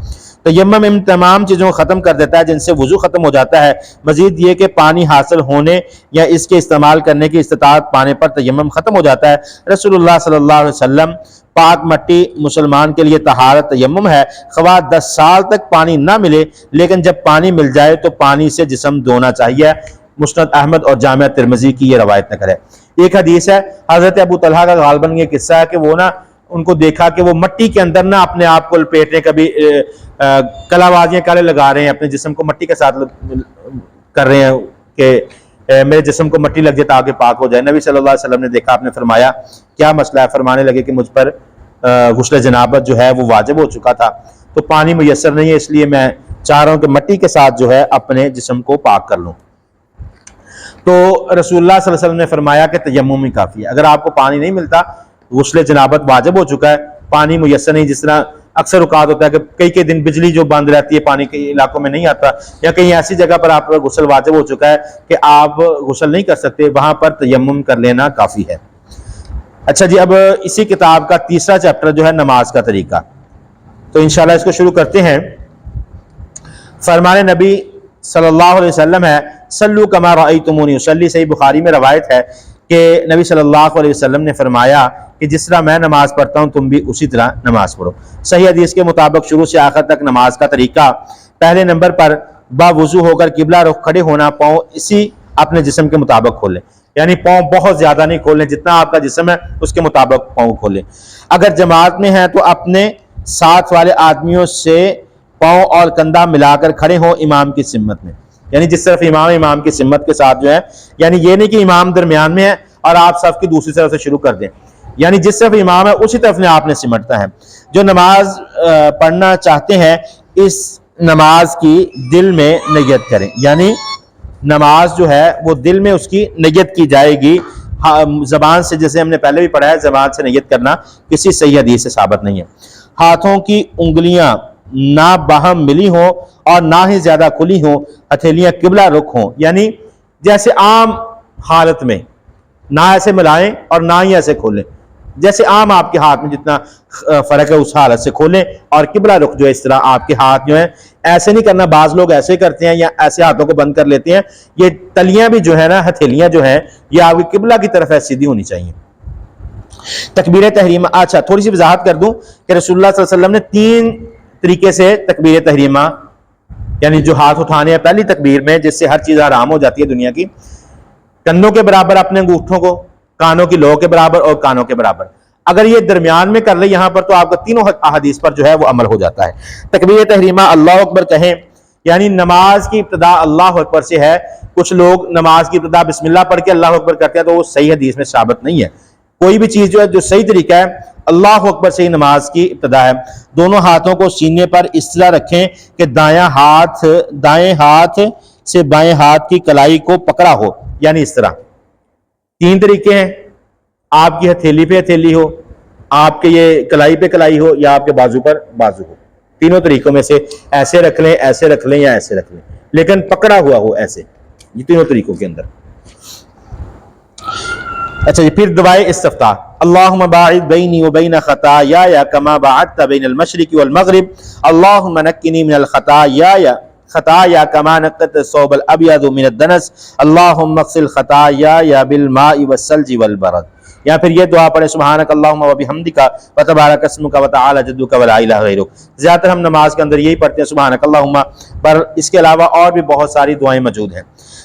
Speaker 1: تیمم ان تمام چیزوں کو ختم کر دیتا ہے جن سے وضو ختم ہو جاتا ہے. مزید یہ کہ پانی حاصل ہونے یا اس کے استعمال کرنے کی استطاعت پانے پر تیمم ختم ہو جاتا ہے. رسول اللہ صلی اللہ علیہ وسلم پاک مٹی مسلمان کے لیے طہارت تیمم ہے، خواہ 10 سال تک پانی نہ ملے لیکن جب پانی مل جائے تو پانی سے جسم دھونا چاہیے. مسند احمد اور جامع ترمذی کی یہ روایت نقل ہے. ایک حدیث ہے حضرت ابو طلحہ کا غالباً یہ قصہ ہے کہ وہ نا ان کو دیکھا کہ وہ مٹی کے اندر نا اپنے آپ کو لپیٹنے، کبھی کلا بازیاں کالے لگا رہے ہیں، اپنے جسم کو مٹی کے ساتھ کر رہے ہیں کہ میرے جسم کو مٹی لگ جائے تاکہ پاک ہو جائے. نبی صلی اللہ علیہ وسلم نے دیکھا، آپ نے فرمایا کیا مسئلہ ہے؟ فرمانے لگے کہ مجھ پر غسل جنابت جو ہے وہ واجب ہو چکا تھا تو پانی میسر نہیں ہے، اس لیے میں چاہ رہا ہوں کہ مٹی کے ساتھ جو ہے اپنے جسم کو پاک کر لوں. تو رسول اللہ صلی اللہ علیہ وسلم نے فرمایا کہ تیمم ہی کافی ہے. اگر آپ کو پانی نہیں ملتا، غسل جنابت واجب ہو چکا ہے، پانی میسر نہیں، جس طرح اکثر اوقات ہوتا ہے کہ کئی دن بجلی جو بند رہتی ہے، پانی کے علاقوں میں نہیں آتا، یا کہیں ایسی جگہ پر آپ پر غسل واجب ہو چکا ہے کہ آپ غسل نہیں کر سکتے، وہاں پر تیمم کر لینا کافی ہے. اچھا جی، اب اسی کتاب کا تیسرا چیپٹر جو ہے نماز کا طریقہ، تو انشاءاللہ اس کو شروع کرتے ہیں. فرمان نبی صلی اللہ علیہ وسلم ہے صلو کما رأیتمونی اصلی. صحیح بخاری میں روایت ہے کہ نبی صلی اللہ علیہ وسلم نے فرمایا کہ جس طرح میں نماز پڑھتا ہوں تم بھی اسی طرح نماز پڑھو. صحیح حدیث کے مطابق شروع سے آخر تک نماز کا طریقہ: پہلے نمبر پر باوضو ہو کر قبلہ رخ کھڑے ہونا، پاؤں اسی اپنے جسم کے مطابق کھولیں، یعنی پاؤں بہت زیادہ نہیں کھولیں، جتنا آپ کا جسم ہے اس کے مطابق پاؤں کھولیں. اگر جماعت میں ہیں تو اپنے ساتھ والے آدمیوں سے پاؤں اور کندھا ملا کر کھڑے ہوں امام کی سمت میں، یعنی جس طرف امام کی سمت کے ساتھ جو ہے، یعنی یہ نہیں کہ امام درمیان میں ہے اور آپ صف کی دوسری طرف سے شروع کر دیں، یعنی جس طرف امام ہے اسی طرف نے آپ نے سمٹنا ہے. جو نماز پڑھنا چاہتے ہیں اس نماز کی دل میں نیت کریں، یعنی نماز جو ہے وہ دل میں اس کی نیت کی جائے گی. زبان سے، جیسے ہم نے پہلے بھی پڑھا ہے، زبان سے نیت کرنا کسی صحیح حدیث سے ثابت نہیں ہے. ہاتھوں کی انگلیاں نہ باہم ملی ہوں اور نہ ہی زیادہ کھلی ہوں، ہتھیلیاں قبلہ رخ ہوں، یعنی جیسے عام حالت میں نہ ایسے ملائیں اور نہ ہی ایسے کھولیں، جیسے عام آپ کے ہاتھ میں جتنا فرق ہے اس حالت سے کھولیں. اور قبلہ رخ جو ہے اس طرح آپ کے ہاتھ جو ہیں ایسے نہیں کرنا. بعض لوگ ایسے کرتے ہیں یا ایسے ہاتھوں کو بند کر لیتے ہیں. یہ تلیاں بھی جو ہے نا، ہتھیلیاں جو ہیں، یہ آپ کی قبلہ کی طرف سیدھی ہونی چاہیے. تکبیر تحریمہ، اچھا تھوڑی سی وضاحت کر دوں کہ رسول اللہ صلی اللہ علیہ وسلم نے 3 طریقے سے تکبیر تحریمہ، یعنی جو ہاتھ اٹھانے ہیں پہلی تکبیر میں، جس سے ہر چیز حرام ہو جاتی ہے دنیا کی، کندھوں کے برابر اپنے انگوٹھوں کو، کانوں کی لو کے برابر اور کانوں کے برابر. اگر یہ درمیان میں کر لے یہاں پر تو آپ کا تینوں احادیث پر جو ہے وہ عمل ہو جاتا ہے. تکبیر تحریمہ اللہ اکبر کہیں، یعنی نماز کی ابتدا اللہ اکبر سے ہے. کچھ لوگ نماز کی ابتدا بسم اللہ پڑھ کے اللہ اکبر کرتے ہیں تو وہ صحیح حدیث میں ثابت نہیں ہے. کوئی بھی چیز جو ہے، جو صحیح طریقہ ہے اللہ اکبر سے ہی نماز کی ابتدا ہے. دونوں ہاتھوں کو سینے پر اس طرح رکھیں کہ دائیں ہاتھ سے بائیں ہاتھ کی کلائی کو پکڑا ہو، یعنی اس طرح. 3 طریقے ہیں: آپ کی ہتھیلی پہ ہتھیلی ہو، آپ کے یہ کلائی پہ کلائی ہو، یا آپ کے بازو پر بازو ہو. تینوں طریقوں میں سے ایسے رکھ لیں، ایسے رکھ لیں یا ایسے رکھ لیں، لیکن پکڑا ہوا ہو ایسے. یہ تینوں طریقوں کے اندر. اچھا جی، پھر دعائے استفتاح: اللہم باعد بینی و بین خطایا کما باعدت بین المشرق والمغرب، اللہم نقنی من خطایا کما نقت الثوب الابیض من الدنس، اللہم اغسل خطایا بالماء والثلج والبرد. یا پھر یہ دعا پڑھیں: سبحانک اللہم و بحمدک و تبارک اسمک و تعالی جدک ولا الہ غیرک. زیادہ تر ہم نماز کے اندر یہی پڑھتے ہیں سبحانک اللہم، پر اس کے علاوہ اور بھی بہت ساری دعائیں موجود ہیں.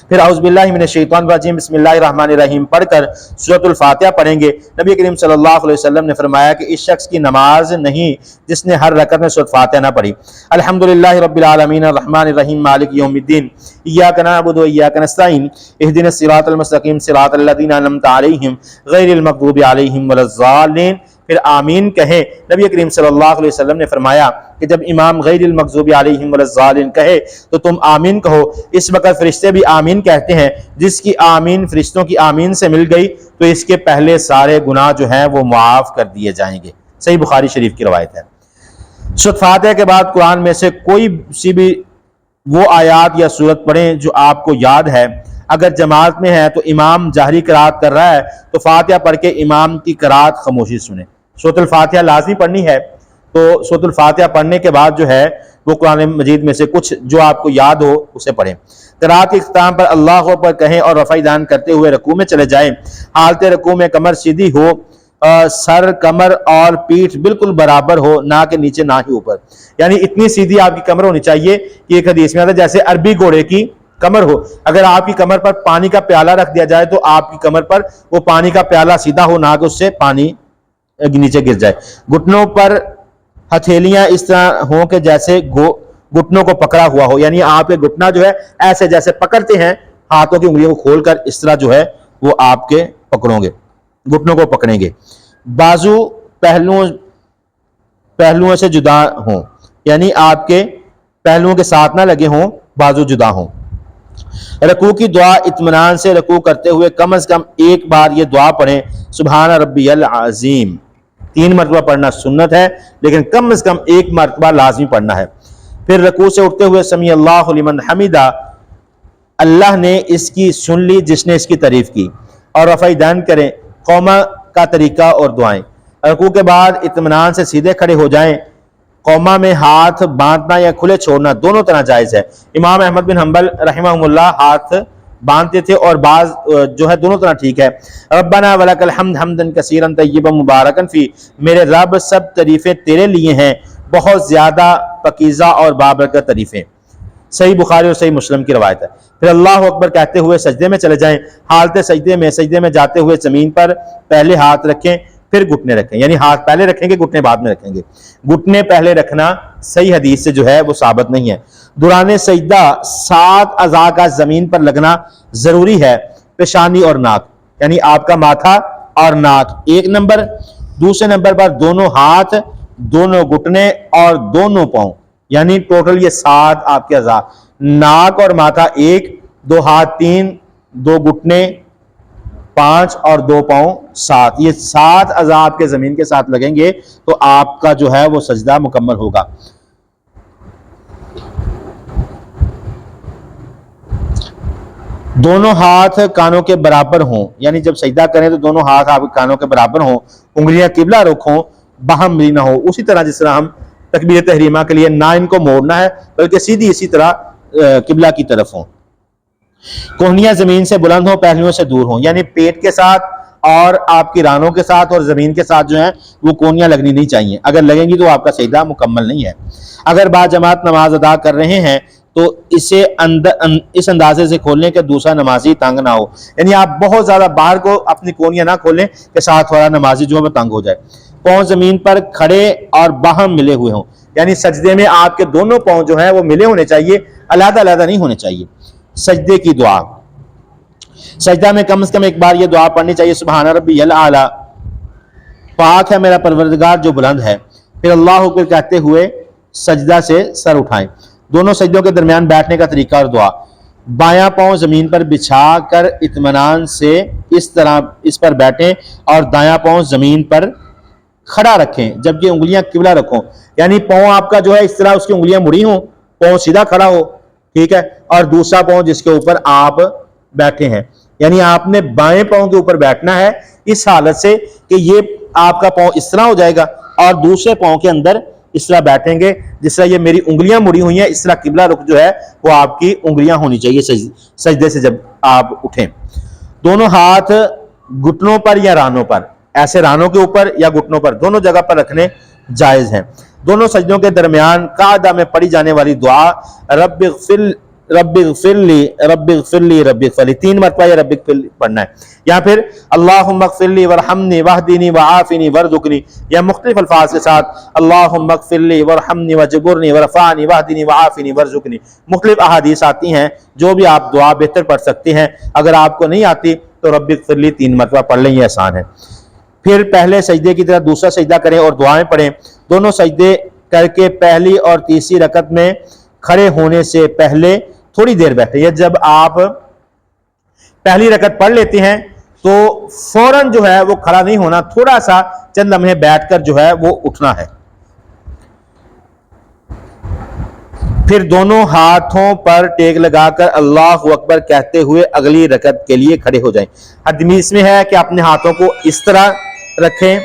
Speaker 1: پھر اعوذ باللہ من الشیطان الرجیم بسم اللہ الرحمن الرحیم پڑھ کر سورۃ الفاتحہ پڑھیں گے. نبی کریم صلی اللہ علیہ وسلم نے فرمایا کہ اس شخص کی نماز نہیں جس نے ہر رکعت میں سورۃ فاتحہ نہ پڑھی. الحمدللہ رب العالمین الرحمن الرحیم مالک یوم الدین ایاک نعبد و ایاک نستعین اہدنا الصراط المستقیم صراط الذین انعمت علیہم غیر المغضوب علیہم ولا الضالین پھر آمین کہیں۔ نبی کریم صلی اللہ علیہ وسلم نے فرمایا کہ جب امام غیر المغضوب علیہم ولا الضالین کہے تو تم آمین کہو۔ اس وقت فرشتے بھی آمین کہتے ہیں۔ جس کی آمین فرشتوں کی آمین سے مل گئی تو اس کے پہلے سارے گناہ جو ہیں وہ معاف کر دیے جائیں گے۔ صحیح بخاری شریف کی روایت ہے۔ سورۃ فاتحہ کے بعد قرآن میں سے کوئی سی بھی وہ آیات یا سورت پڑھیں جو آپ کو یاد ہے۔ اگر جماعت میں ہے تو امام جہری قرات کر رہا ہے تو فاتحہ پڑھ کے امام کی قرات خاموشی سنیں۔ سورۃ الفاتحہ لازمی پڑھنی ہے، تو سورۃ الفاتحہ پڑھنے کے بعد جو ہے وہ قرآن مجید میں سے کچھ جو آپ کو یاد ہو اسے پڑھیں۔ قرات کے اختتام پر اللہ اکبر کہیں اور رفع دان کرتے ہوئے رکوع میں چلے جائیں۔ حالت رکوع میں کمر سیدھی ہو، سر، کمر اور پیٹھ بالکل برابر ہو، نہ کہ نیچے نہ ہی اوپر، یعنی اتنی سیدھی آپ کی کمر ہونی چاہیے کہ ایک حدیث میں آتا ہے جیسے عربی گھوڑے کی کمر ہو۔ اگر آپ کی کمر پر پانی کا پیالہ رکھ دیا جائے تو آپ کی کمر پر وہ پانی کا پیالہ سیدھا ہو، نہ کہ اس سے پانی نیچے گر جائے۔ گھٹنوں پر ہتھیلیاں اس طرح ہوں کہ جیسے گھٹنوں کو پکڑا ہوا ہو، یعنی آپ کے گھٹنا جو ہے ایسے جیسے پکڑتے ہیں ہاتھوں کی انگلیوں کو کھول کر، اس طرح جو ہے وہ آپ کے پکڑوں گے، گھٹنوں کو پکڑیں گے۔ بازو پہلوؤں سے جدا ہوں، یعنی آپ کے پہلوؤں کے ساتھ نہ لگے ہوں، بازو جدا ہوں۔ رکوع کی دعا اطمینان سے رکوع کرتے ہوئے کم از کم ایک بار یہ دعا پڑھیں، سبحان ربی العظیم۔ 3 مرتبہ پڑھنا سنت ہے، لیکن کم از کم ایک مرتبہ لازمی پڑھنا ہے۔ پھر رکوع سے اٹھتے ہوئے سمیع اللہ لمن حمیدہ، اللہ نے اس کی سن لی جس نے اس کی تعریف کی، اور رفع دین کریں، قوما کا طریقہ اور دعائیں۔ رکوع کے بعد اطمینان سے سیدھے کھڑے ہو جائیں۔ قوما میں ہاتھ باندھنا یا کھلے چھوڑنا دونوں طرح جائز ہے۔ امام احمد بن حنبل رحمہ اللہ ہاتھ باندھتے تھے اور بعض جو ہے دونوں طرح ٹھیک ہے۔ ربنا ولک الحمد حمدا کثیرا طیبا مبارکا فی، میرے رب سب تعریفیں تیرے لیے ہیں، بہت زیادہ پاکیزہ اور بابرکت تعریفیں۔ صحیح بخاری اور صحیح مسلم کی روایت ہے۔ پھر اللہ اکبر کہتے ہوئے سجدے میں چلے جائیں۔ حالت سجدے میں جاتے ہوئے زمین پر پہلے ہاتھ رکھیں، پھر گھٹنے رکھیں، یعنی ہاتھ پہلے رکھیں گے، گھٹنے بعد میں رکھیں گے۔ گھٹنے پہلے رکھنا صحیح حدیث سے جو ہے وہ ثابت نہیں ہے۔ دوران سجدہ 7 اعضاء کا زمین پر لگنا ضروری ہے، پیشانی اور ناک، یعنی آپ کا ماتھا اور ناک 1 نمبر، دوسرے نمبر پر دونوں ہاتھ، دونوں گھٹنے اور دونوں پاؤں، یعنی ٹوٹل یہ 7 آپ کے اعضاء۔ ناک اور ماتھا 1، 2 ہاتھ 3، 2 گھٹنے 5 اور 2 پاؤں 7، یہ 7 اعضاء آپ کے زمین کے ساتھ لگیں گے تو آپ کا جو ہے وہ سجدہ مکمل ہوگا۔ دونوں ہاتھ کانوں کے برابر ہوں، یعنی جب سجدہ کریں تو دونوں ہاتھ آپ کے کانوں کے برابر ہوں، انگلیاں قبلہ رخ ہوں، باہم ملی نہ ہو، اسی طرح جس طرح ہم تکبیر تحریمہ کے لیے نہ ان کو موڑنا ہے بلکہ سیدھی اسی طرح قبلہ کی طرف ہوں۔ کوہنیاں زمین سے بلند ہوں، پہلوؤں سے دور ہوں، یعنی پیٹ کے ساتھ اور آپ کی رانوں کے ساتھ اور زمین کے ساتھ جو ہیں وہ کوہنیاں لگنی نہیں چاہیے، اگر لگیں گی تو آپ کا سجدہ مکمل نہیں ہے۔ اگر با جماعت نماز ادا کر رہے ہیں تو اسے اس اندازے سے کھولنے کہ دوسرا نمازی تنگ نہ ہو، یعنی آپ بہت زیادہ باہر کو اپنی کوہنیاں نہ کھولیں کہ ساتھ والا نمازی جو ہے وہ تنگ ہو جائے۔ پاؤں زمین پر کھڑے اور باہم ملے ہوئے ہوں، یعنی سجدے میں آپ کے دونوں پاؤں جو ہیں وہ ملے ہونے چاہیے، علیحدہ علیحدہ نہیں ہونے چاہیے۔ سجدے کی دعا، سجدہ میں کم از کم ایک بار یہ دعا پڑھنی چاہیے، سبحان ربی الاعلی، پاک ہے میرا پروردگار جو بلند ہے۔ پھر اللہ اکبر کہتے ہوئے سجدہ سے سر اٹھائیں۔ دونوں سجدوں کے درمیان بیٹھنے کا طریقہ اور دعا، بایاں پاؤں زمین پر بچھا کر اطمینان سے اس طرح اس پر بیٹھیں اور دایاں پاؤں زمین پر کھڑا رکھیں جبکہ انگلیاں قبلہ رکھوں، یعنی پاؤں آپ کا جو ہے اس طرح اس کی انگلیاں مڑی ہوں، پاؤں سیدھا کھڑا ہو، ٹھیک ہے، اور دوسرا پاؤں جس کے اوپر آپ بیٹھے ہیں، یعنی آپ نے بائیں پاؤں کے اوپر بیٹھنا ہے اس حالت سے کہ یہ آپ کا پاؤں اس طرح ہو جائے گا اور دوسرے پاؤں کے اندر اس طرح بیٹھیں گے جس طرح یہ میری انگلیاں مڑی ہوئی ہیں، اس طرح قبلہ رخ جو ہے وہ آپ کی انگلیاں ہونی چاہیے سجدے سے جب آپ اٹھیں۔ دونوں ہاتھ گھٹنوں پر یا رانوں پر، ایسے رانوں کے اوپر یا گھٹنوں پر، دونوں جگہ پر رکھنے جائز ہیں۔ دونوں سجدوں کے درمیان قاعدہ میں پڑھی جانے والی دعا رب اغفر لی رب اغفر لی رب اغفر لی، 3 مرتبہ یہ رب اغفر لی پڑھنا ہے، یا پھر اللہم اغفر لی ورحمنی واہدنی وعافنی وارزقنی، یا مختلف الفاظ کے ساتھ اللہم اغفر لی ورحمنی وجبرنی ورفعنی واہدنی وعافنی وارزقنی۔ مختلف احادیث آتی ہیں، جو بھی آپ دعا بہتر پڑھ سکتے ہیں، اگر آپ کو نہیں آتی تو رب اغفر لی 3 مرتبہ پڑھ لیں، یہ آسان ہے۔ پھر پہلے سجدے کی طرح دوسرا سجدہ کریں اور دعائیں پڑھیں. دونوں سجدے کر کے پہلی اور تیسری رکعت میں کھڑے ہونے سے پہلے تھوڑی دیر بیٹھیں. یا جب آپ پہلی رکعت پڑھ لیتے ہیں تو فوراً جو ہے وہ کھڑا نہیں ہونا، تھوڑا سا چند لمحے بیٹھ کر جو ہے وہ اٹھنا ہے. پھر دونوں ہاتھوں پر ٹیک لگا کر اللہ اکبر کہتے ہوئے اگلی رکعت کے لیے کھڑے ہو جائیں. حدیث میں ہے کہ اپنے ہاتھوں کو اس طرح رکھیں،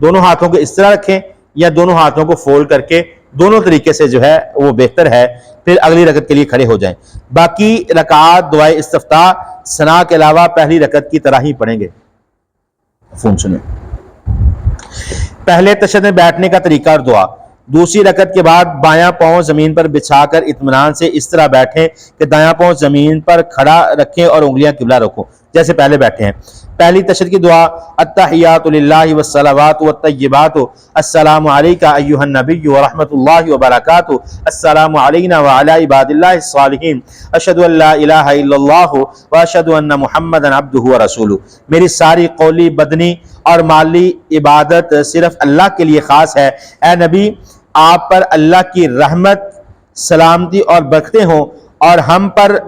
Speaker 1: دونوں ہاتھوں کو اس طرح رکھیں یا دونوں ہاتھوں کو فولڈ کر کے، دونوں طریقے سے جو ہے وہ بہتر ہے. پھر اگلی رکعت کے لیے کھڑے ہو جائیں. باقی رکعات دعائے استفتاح ثنا کے علاوہ پہلی رکعت کی طرح ہی پڑھیں گے. فون سنیں. پہلے تشہد میں بیٹھنے کا طریقہ اور دعا. دوسری رکعت کے بعد بایاں پاؤں زمین پر بچھا کر اطمینان سے اس طرح بیٹھیں کہ دایاں پاؤں زمین پر کھڑا رکھیں اور انگلیاں قبلہ رکھو جیسے پہلے بیٹھے ہیں. پہلی تشہد کی دعا التحیات للہ والصلوات والطیبات السلام علیک ایھا النبی ورحمۃ اللہ وبرکاتہ السلام علینا وعلی عباد اللہ الصالحین اشہد ان لا الہ الا اللہ واشہد ان محمدا عبدہ ورسولہ. میری ساری قولی بدنی اور مالی عبادت صرف اللہ کے لیے خاص ہے. اے نبی آپ پر اللہ کی رحمت سلامتی اور برکتیں ہوں اور ہم پر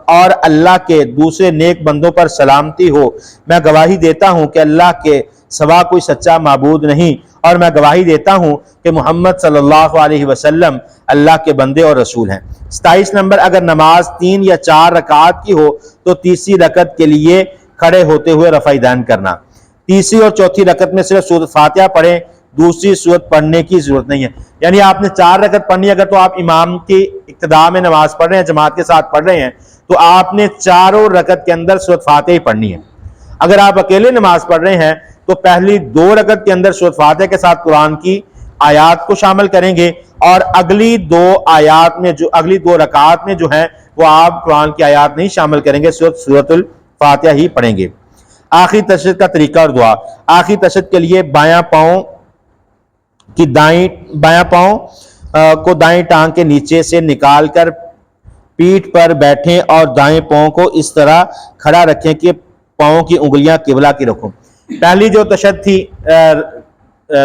Speaker 1: اور اللہ کے دوسرے نیک بندوں پر سلامتی ہو. میں گواہی دیتا ہوں کہ اللہ کے سوا کوئی سچا معبود نہیں اور میں گواہی دیتا ہوں کہ محمد صلی اللہ علیہ وسلم اللہ کے بندے اور رسول ہیں. 27 نمبر اگر نماز 3 یا 4 رکعات کی ہو تو تیسری رکعت کے لیے کھڑے ہوتے ہوئے رفع دین کرنا. تیسری اور چوتھی رکعت میں صرف سورۃ فاتحہ پڑھیں، دوسری سورت پڑھنے کی ضرورت نہیں ہے. یعنی آپ نے 4 رکعت پڑھنی ہے، اگر تو آپ امام کی اقتداء میں نماز پڑھ رہے ہیں، جماعت کے ساتھ پڑھ رہے ہیں، تو آپ نے چاروں رکعت کے اندر سورۃ فاتحہ ہی پڑھنی ہے. اگر آپ اکیلے نماز پڑھ رہے ہیں تو پہلی 2 رکعت کے اندر سورۃ فاتحہ کے ساتھ قرآن کی آیات کو شامل کریں گے اور اگلی 2 رکعات میں جو ہیں وہ آپ قرآن کی آیات نہیں شامل کریں گے، سورۃ الفاتحہ ہی پڑھیں گے. آخری تشہد کا طریقہ اور دعا. آخری تشہد کے لیے بایاں پاؤں کو دائیں ٹانگ کے نیچے سے نکال کر پیٹھ پر بیٹھیں اور دائیں پاؤں کو اس طرح کھڑا رکھیں کہ پاؤں کی انگلیاں قبلہ کی رکھوں. پہلی جو تشہد تھی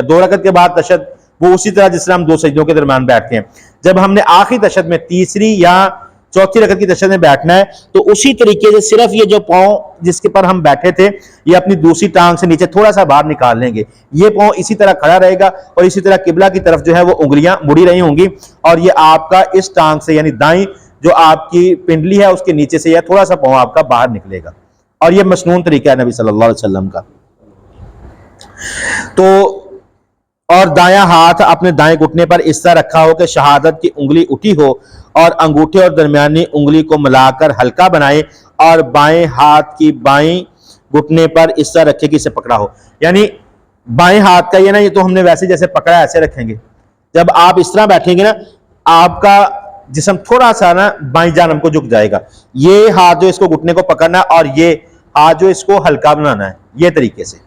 Speaker 1: 2 رکعت کے بعد تشہد، وہ اسی طرح جس طرح ہم 2 سجدوں کے درمیان بیٹھتے ہیں. جب ہم نے آخری تشہد میں تیسری یا چوتھی رکعت کی تشہد میں بیٹھنا ہے تو اسی طریقے سے صرف یہ جو پاؤں جس کے پر ہم بیٹھے تھے یہ اپنی دوسری ٹانگ سے نیچے تھوڑا سا باہر نکال لیں گے. یہ پاؤں اسی طرح کھڑا رہے گا اور اسی طرح قبلہ کی طرف جو ہے وہ انگلیاں مڑی رہی ہوں گی اور یہ آپ کا اس ٹانگ سے یعنی دائیں جو آپ کی پنڈلی ہے اس کے نیچے سے یا تھوڑا سا پاؤں آپ کا باہر نکلے گا. اور یہ مسنون طریقہ ہے نبی صلی اللہ علیہ وسلم کا. تو اور دایاں ہاتھ اپنے دائیں گھٹنے پر اس طرح رکھا ہو کہ شہادت کی انگلی اٹھی ہو اور انگوٹھے اور درمیانی انگلی کو ملا کر ہلکا بنائے اور بائیں ہاتھ کی بائیں گھٹنے پر اس طرح رکھے کہ اسے پکڑا ہو. یعنی بائیں ہاتھ کا یہ نا، یہ تو ہم نے ویسے جیسے پکڑا ایسے رکھیں گے. جب آپ اس طرح بیٹھیں گے نا آپ کا جسم تھوڑا سا نا بائیں جانب کو جھک جائے گا. یہ ہاتھ جو اس کو گھٹنے کو پکڑنا اور یہ ہاتھ جو اس کو ہلکا بنانا ہے، یہ طریقے سے.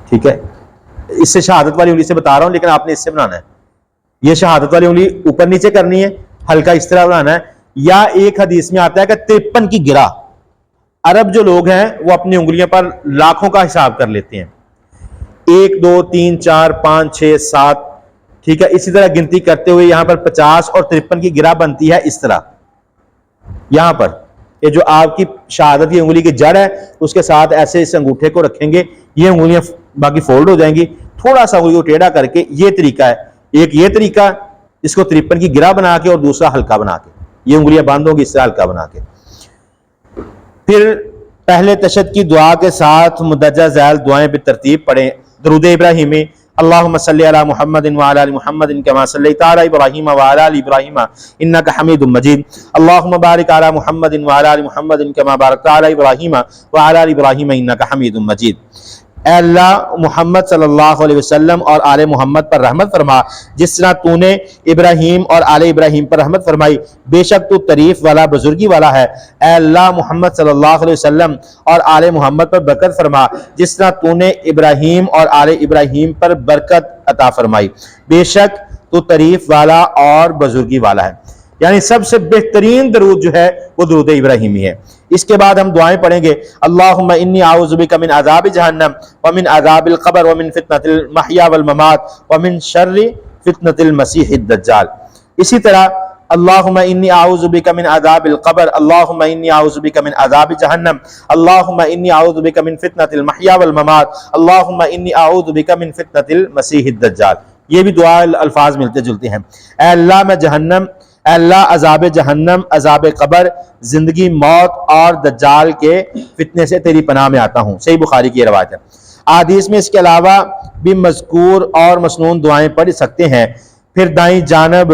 Speaker 1: ٹھیک ہے، اس سے شہادت والی انگلی سے بتا رہا ہوں لیکن آپ نے اس سے بنانا ہے. یہ شہادت والی انگلی اوپر نیچے کرنی ہے، ہلکا اس طرح بنانا ہے. یا ایک حدیث میں آتا ہے کہ 53 کی گرہ. عرب جو لوگ ہیں وہ اپنی انگلیوں پر لاکھوں کا حساب کر لیتے ہیں. 1 2 3 4 5 6 7. ٹھیک ہے، اسی طرح گنتی کرتے ہوئے یہاں پر 50 اور 53 کی گرہ بنتی ہے. اس طرح یہاں پر یہ جو آپ کی شہادت کی انگلی کی جڑ ہے اس کے ساتھ ایسے اس انگوٹھے کو رکھیں گے، یہ انگلیاں باقی فولڈ ہو جائیں گی. تھوڑا سا انگلی کو ٹیڑھا کر کے، یہ طریقہ ہے. ایک یہ طریقہ اس کو 53 کی گرہ بنا کے اور دوسرا ہلکا بنا کے، یہ انگلیاں بند ہوگی اس سے ہلکا بنا کے. پھر پہلے تشہد کی دعا کے ساتھ مندرجہ ذیل دعائیں بالترتیب پڑھیں. درود ابراہیمی. اللہم صلی علی محمد وعلی آل محمد کما صلیت علی ابراہیم وعلی آل ابراہیم انک حمید مجید. اللہم بارک علی محمد وعلی آل محمد کما بارکت علی ابراہیم وعلی آل ابراہیم انک حمید مجید. اے اللہ محمد صلی اللہ علیہ وسلم اور آل محمد پر رحمت فرما جس طرح تو نے ابراہیم اور آل ابراہیم پر رحمت فرمائی، بے شک تو تعریف والا بزرگی والا ہے. اے اللہ محمد صلی اللہ علیہ وسلم اور آل محمد پر برکت فرما جس طرح تو نے ابراہیم اور آل ابراہیم پر برکت عطا فرمائی، بے شک تو تعریف والا اور بزرگی والا ہے. یعنی سب سے بہترین درود جو ہے وہ درود ابراہیمی ہے. اس کے بعد ہم دعائیں پڑھیں گے، اللہم انی اعوذ بک من عذاب جہنم ومن عذاب القبر ومن فتنۃ المحیا والممات ومن شر فتنۃ المسیح الدجال۔ اسی طرح اللہم انی اعوذ بک من عذاب القبر، اللہم انی اعوذ بک من عذاب جہنم، اللہم انی اعوذ بک من فتنۃ المحیا والممات، اللہم انی اعوذ بک من فتنۃ المسیح الدجال۔ یہ بھی دعا الفاظ ملتے جلتے ہیں۔ اے اللہ میں جہنم، اے اللہ عذاب جہنم، عذاب قبر، زندگی موت اور دجال کے فتنے سے تیری پناہ میں آتا ہوں۔ صحیح بخاری کی یہ روایت ہے۔ احادیث میں اس کے علاوہ بھی مذکور اور مسنون دعائیں پڑھ سکتے ہیں۔ پھر دائیں جانب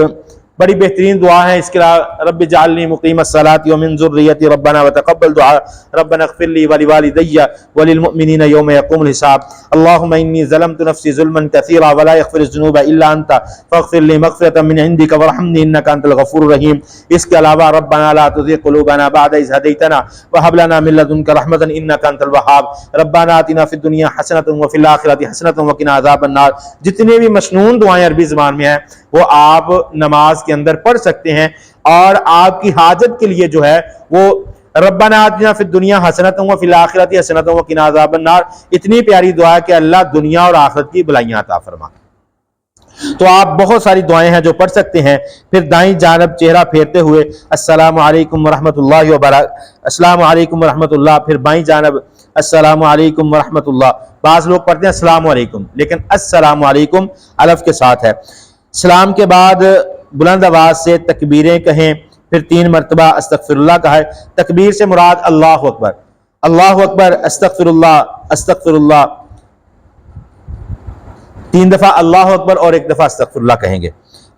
Speaker 1: بڑی بہترین دعا ہے اس کے علاوہ، رب اجعلنی مقیم الصلاۃ ومن ذریتی ربنا وتقبل دعاء ربنا اغفر لی ولوالدی وللمؤمنین یوم یقوم الحساب، اللہم انی ظلمت نفسی ظلما کثیرا ولا یغفر الذنوب الا انت فاغفر لی مغفرۃ من عندک وارحمنی انک انت الغفور الرحیم۔ اس کے علاوہ ربنا لا تزغ قلوبنا بعد اذ ہدیتنا وہب لنا من لدنک رحمۃ انک انت الوہاب، ربنا آتنا فی الدنیا حسنۃ وفی الآخرۃ حسنۃ وقنا عذاب النار۔ جتنے بھی مسنون دعائیں عربی زبان میں ہیں وہ آپ نماز کے اندر پڑھ سکتے ہیں، اور آپ کی حاجت کے لیے جو ہے وہ ربنا آتنا فی الدنیا حسنۃ وفی الآخرۃ حسنۃ وقنا عذاب النار اتنی پیاری دعا ہے کہ اللہ دنیا اور آخرت کی بھلائیاں عطا فرما۔ تو آپ بہت ساری دعائیں ہیں جو پڑھ سکتے ہیں۔ پھر دائیں جانب چہرہ پھیرتے ہوئے السلام علیکم ورحمۃ اللہ وبرکاتہ، السلام علیکم ورحمۃ اللہ، پھر بائیں جانب السلام علیکم ورحمۃ اللہ۔ بعض لوگ پڑھتے ہیں السلام علیکم، لیکن السلام علیکم الف کے ساتھ ہے۔ سلام کے بعد بلند آواز سے تکبیریں کہیں، پھر 3 مرتبہ استغفر اللہ کہا ہے۔ تکبیر سے مراد اللہ اکبر، اللہ اکبر، استغفر اللہ 3 دفعہ اللہ اکبر اور 1 دفعہ استغفر اللہ کہیں گے۔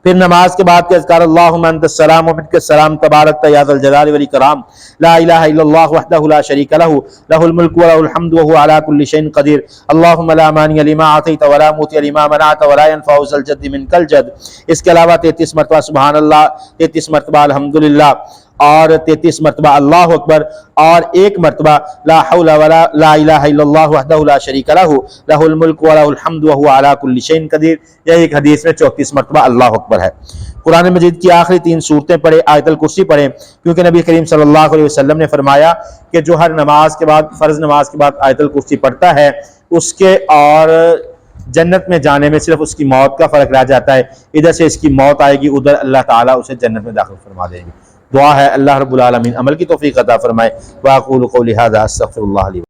Speaker 1: پھر نماز کے بعد کے اذکار، اللہم انت السلام ومنک السلام تبارکت یا ذا الجلال والاکرام، لا الہ الا اللہ وحدہ لا شریک لہ، لہ الملک ولہ الحمد وہو علی کل شیء قدیر، اللہم لا مانع لما اعطیت ولا معطی لما منعت ولا ينفع ذا الجد منک الجد۔ اس کے علاوہ 33 مرتبہ سبحان اللہ، 33 مرتبہ الحمدللہ، اور 33 مرتبہ اللہ اکبر، اور 1 مرتبہ لا حول ولا لا الہ الا اللہ وحدہ لا شریک لہ، لہ الملک ولہ الحمد وہو علی کل شیء قدیر۔ یہ ایک حدیث میں 34 مرتبہ اللہ اکبر ہے۔ قرآن مجید کی آخری 3 سورتیں پڑھیں، آیت الکرسی پڑھیں، کیونکہ نبی کریم صلی اللہ علیہ وسلم نے فرمایا کہ جو ہر نماز کے بعد، فرض نماز کے بعد آیت الکرسی پڑھتا ہے، اس کے اور جنت میں جانے میں صرف اس کی موت کا فرق رہ جاتا ہے۔ ادھر سے اس کی موت آئے گی، ادھر اللہ تعالیٰ اسے جنت میں داخل فرما دیں گے۔ دعا ہے اللہ رب العالمین عمل کی توفیق عطا فرمائے۔ واقول قولی ھذا استغفر اللہ لی